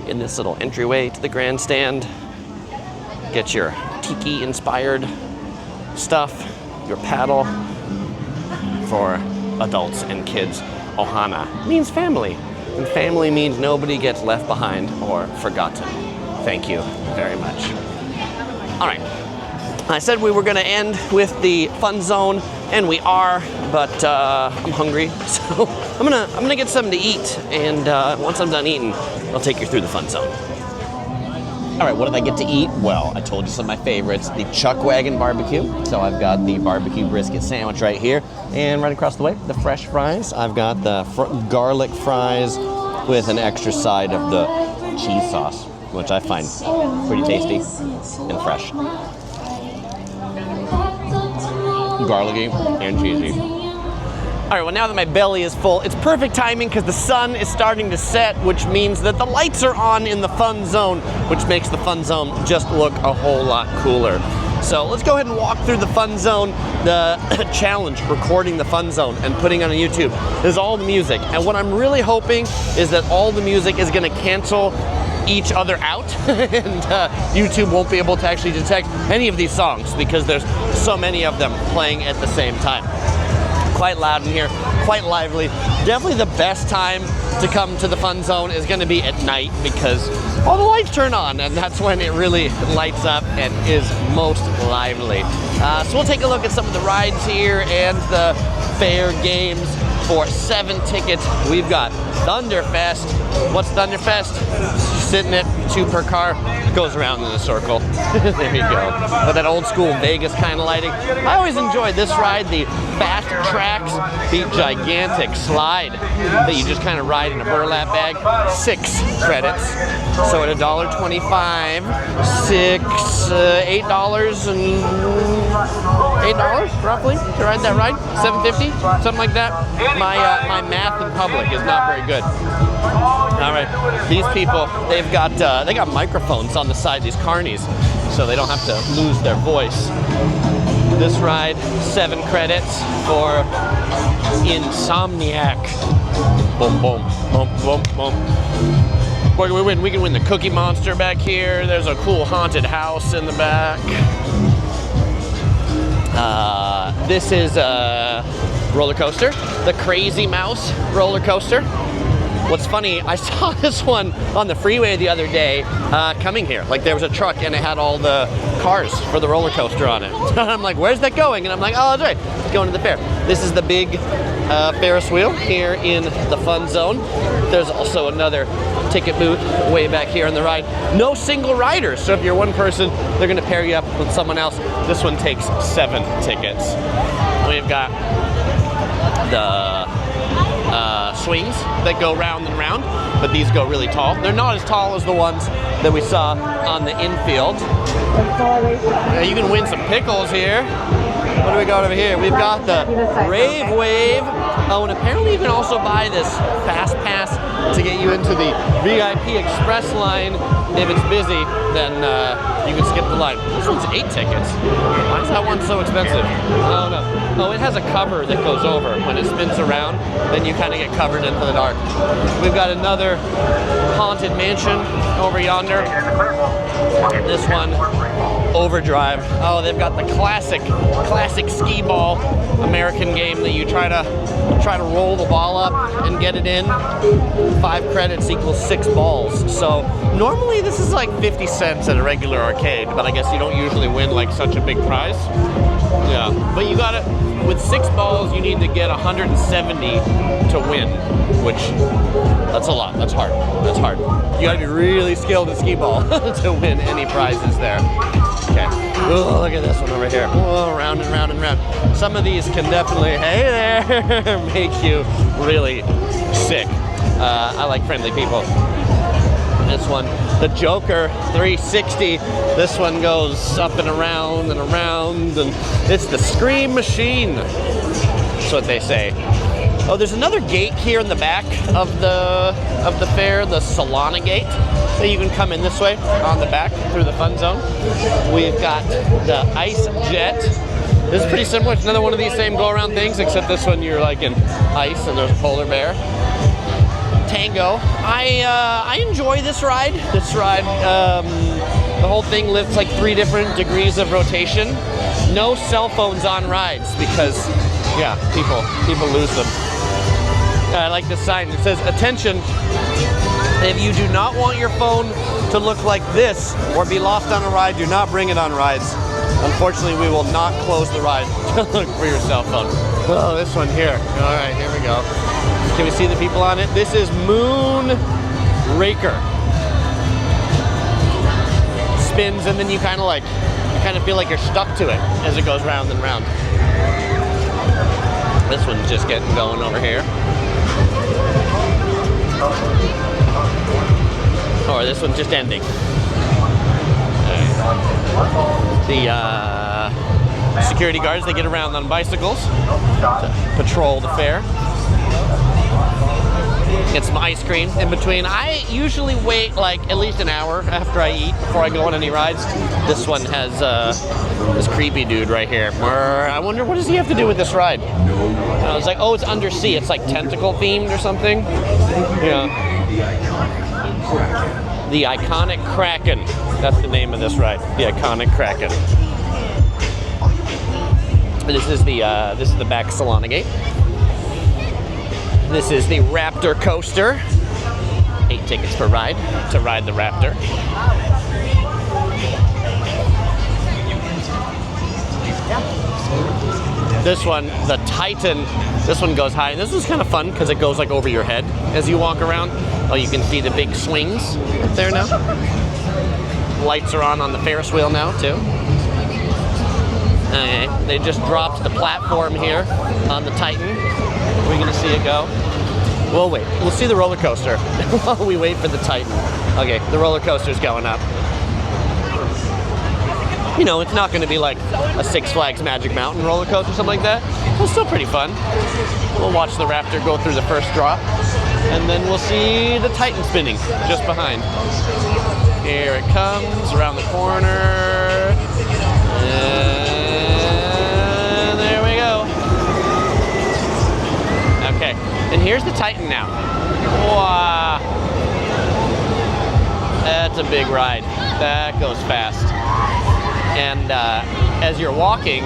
in this little entryway to the Grandstand. Get your tiki inspired stuff, your paddle. For adults and kids, ohana means family. And family means nobody gets left behind or forgotten. Thank you very much. All right. I said we were going to end with the fun zone, and we are, but I'm hungry, so I'm gonna get something to eat, and once I'm done eating, I'll take you through the fun zone. All right, what did I get to eat? Well, I told you some of my favorites, the Chuck Wagon Barbecue. So I've got the barbecue brisket sandwich right here, and right across the way, the fresh fries. I've got the garlic fries with an extra side of the cheese sauce, which I find pretty tasty and fresh. Garlicky and cheesy. All right, well, now that my belly is full, it's perfect timing because the sun is starting to set, which means that the lights are on in the fun zone, which makes the fun zone just look a whole lot cooler. So let's go ahead and walk through the fun zone. The challenge, recording the fun zone and putting on YouTube, is all the music. And what I'm really hoping is that all the music is gonna cancel each other out and YouTube won't be able to actually detect any of these songs because there's so many of them playing at the same time. Quite loud in here, quite lively. Definitely the best time to come to the fun zone is going to be at night because all the lights turn on and that's when it really lights up and is most lively. So we'll take a look at some of the rides here and the fair games. For 7 tickets, we've got Thunderfest. What's Thunderfest? Sitting at 2 per car, goes around in a circle. There you go. With that old school Vegas kind of lighting. I always enjoyed this ride, the Fast Tracks, the gigantic slide that you just kind of ride in a burlap bag. 6 credits. So at $1.25, $8 and $8 roughly to ride that ride. $7.50, something like that. My math in public is not very good. All right, these people, they got microphones on the side, these carnies, so they don't have to lose their voice. This ride, 7 credits for Insomniac. Boom, boom, boom, boom, boom. What can we win? We can win the Cookie Monster back here. There's a cool haunted house in the back. This is a roller coaster, the Crazy Mouse roller coaster. What's funny, I saw this one on the freeway the other day coming here. Like there was a truck and it had all the cars for the roller coaster on it. I'm like, where's that going? And I'm like, oh, that's right, it's going to the fair. This is the big Ferris wheel here in the fun zone. There's also another ticket booth way back here on the ride. No single riders, so if you're one person, they're gonna pair you up with someone else. This one takes 7 tickets. We've got the swings that go round and round, but these go really tall. They're not as tall as the ones that we saw on the Infield. You can win some pickles here. What do we got over here? We've got the Rave Wave. Oh, and apparently you can also buy this Fast Pass to get you into the VIP Express line. If it's busy, then you can skip the line. This one's 8 tickets. Why is that one so expensive? I don't know. Oh, it has a cover that goes over. When it spins around, then you kind of get covered into the dark. We've got another Haunted Mansion over yonder. This one, Overdrive. Oh, they've got the classic skee ball American game that you try to roll the ball up and get it in. 5 credits equals 6 balls. So normally this is like 50 cents at a regular arcade, but I guess you don't usually win like such a big prize. Yeah, but you got it. With 6 balls, you need to get 170 to win, which that's a lot. That's hard. That's hard. You gotta be really skilled at skee ball to win any prizes there. Okay. Oh, look at this one over here. Oh, round and round and round. Some of these can definitely, hey there, make you really sick. I like friendly people. This one, the Joker 360. This one goes up and around, and it's the Scream Machine. That's what they say. Oh, there's another gate here in the back of the fair, the Solana gate. So you can come in this way on the back through the fun zone. We've got the Ice Jet. This is pretty similar. It's another one of these same go-around things, except this one you're like in ice and there's a polar bear. Tango. I enjoy this ride. The whole thing lives like 3 different degrees of rotation. No cell phones on rides because, yeah, people lose them. I like this sign. It says, "Attention, if you do not want your phone to look like this or be lost on a ride, do not bring it on rides. Unfortunately, we will not close the ride to look for your cell phone." Oh, this one here. All right, here we go. Can we see the people on it? This is Moon Raker. Spins and then you kind of feel like you're stuck to it as it goes round and round. This one's just getting going over here. Or this one's just ending. The security guards, they get around on bicycles to patrol the fair. Get some ice cream in between. I usually wait like at least an hour after I eat before I go on any rides. This one has this creepy dude right here. I wonder what does he have to do with this ride? And I was like, oh, it's undersea. It's like tentacle themed or something. Yeah. The Iconic Kraken. That's the name of this ride. The Iconic Kraken. This is the back Solana gate. This is the Raptor coaster. 8 tickets per ride to ride the Raptor. This one, the Titan, this one goes high. And this is kind of fun because it goes like over your head as you walk around. Oh, you can see the big swings up there now. Lights are on the Ferris wheel now too. Okay, they just dropped the platform here on the Titan. We're gonna see it go. We'll wait. We'll see the roller coaster while we wait for the Titan. Okay, the roller coaster's going up. You know, it's not gonna be like a Six Flags Magic Mountain roller coaster or something like that. It's still pretty fun. We'll watch the Raptor go through the first drop, and then we'll see the Titan spinning just behind. Here it comes around the corner. And there we go. Okay, and here's the Titan now. Wow. That's a big ride. That goes fast. And as you're walking,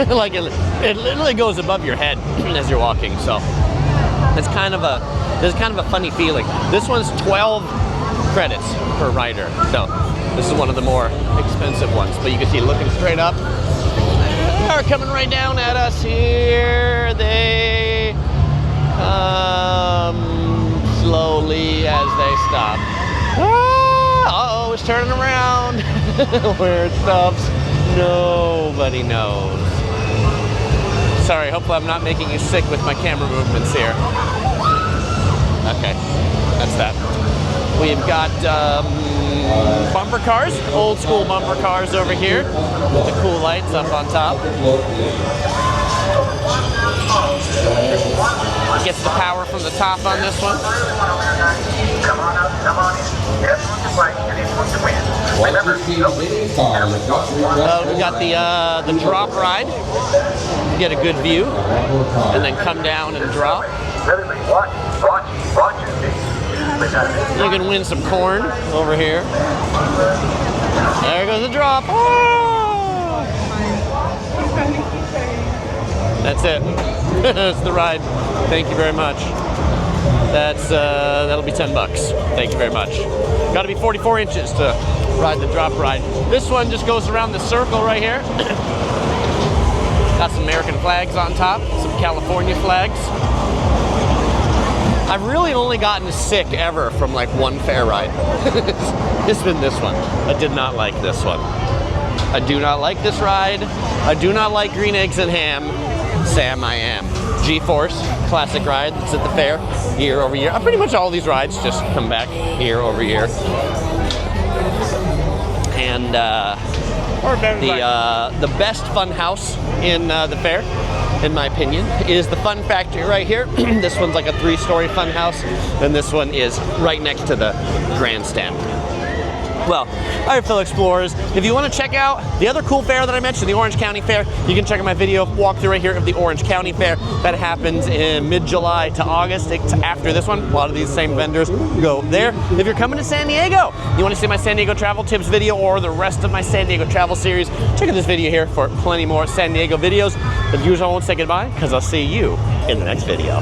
like it literally goes above your head as you're walking. So it's kind of a funny feeling. This one's 12 credits per rider. So this is one of the more expensive ones. But you can see looking straight up. They're coming right down at us here. They come slowly as they stop. Uh-oh, it's turning around. Where it stops, nobody knows. Sorry, hopefully I'm not making you sick with my camera movements here. Okay, that's that. We've got bumper cars, old school bumper cars over here with the cool lights up on top. Gets the power from the top on this one. Come on up, come on in. Everyone's right, and everyone's to win. Remember, We got the drop ride. You get a good view, and then come down and drop. Really, watch it. You can win some corn over here. There goes the drop. Oh! That's it. That's the ride. Thank you very much. That'll be $10. Thank you very much. Got to be 44 inches to ride the drop ride. This one just goes around the circle right here. Got some American flags on top, some California flags. I've really only gotten sick ever from like one fair ride. It's been this one. I did not like this one. I do not like this ride. I do not like green eggs and ham. Sam, I am. G-Force, classic ride that's at the fair year over year. Pretty much all these rides just come back year over year. And the best fun house in the fair, in my opinion, is the Fun Factory right here. This one's like a 3-story fun house, and this one is right next to the Grandstand. Well, all right, fellow explorers, if you want to check out the other cool fair that I mentioned, the Orange County Fair, you can check out my video walkthrough right here of the Orange County Fair. That happens in mid-July to August. It's after this one. A lot of these same vendors go there. If you're coming to San Diego, you want to see my San Diego travel tips video or the rest of my San Diego travel series, check out this video here for plenty more San Diego videos. As usual, I won't say goodbye because I'll see you in the next video.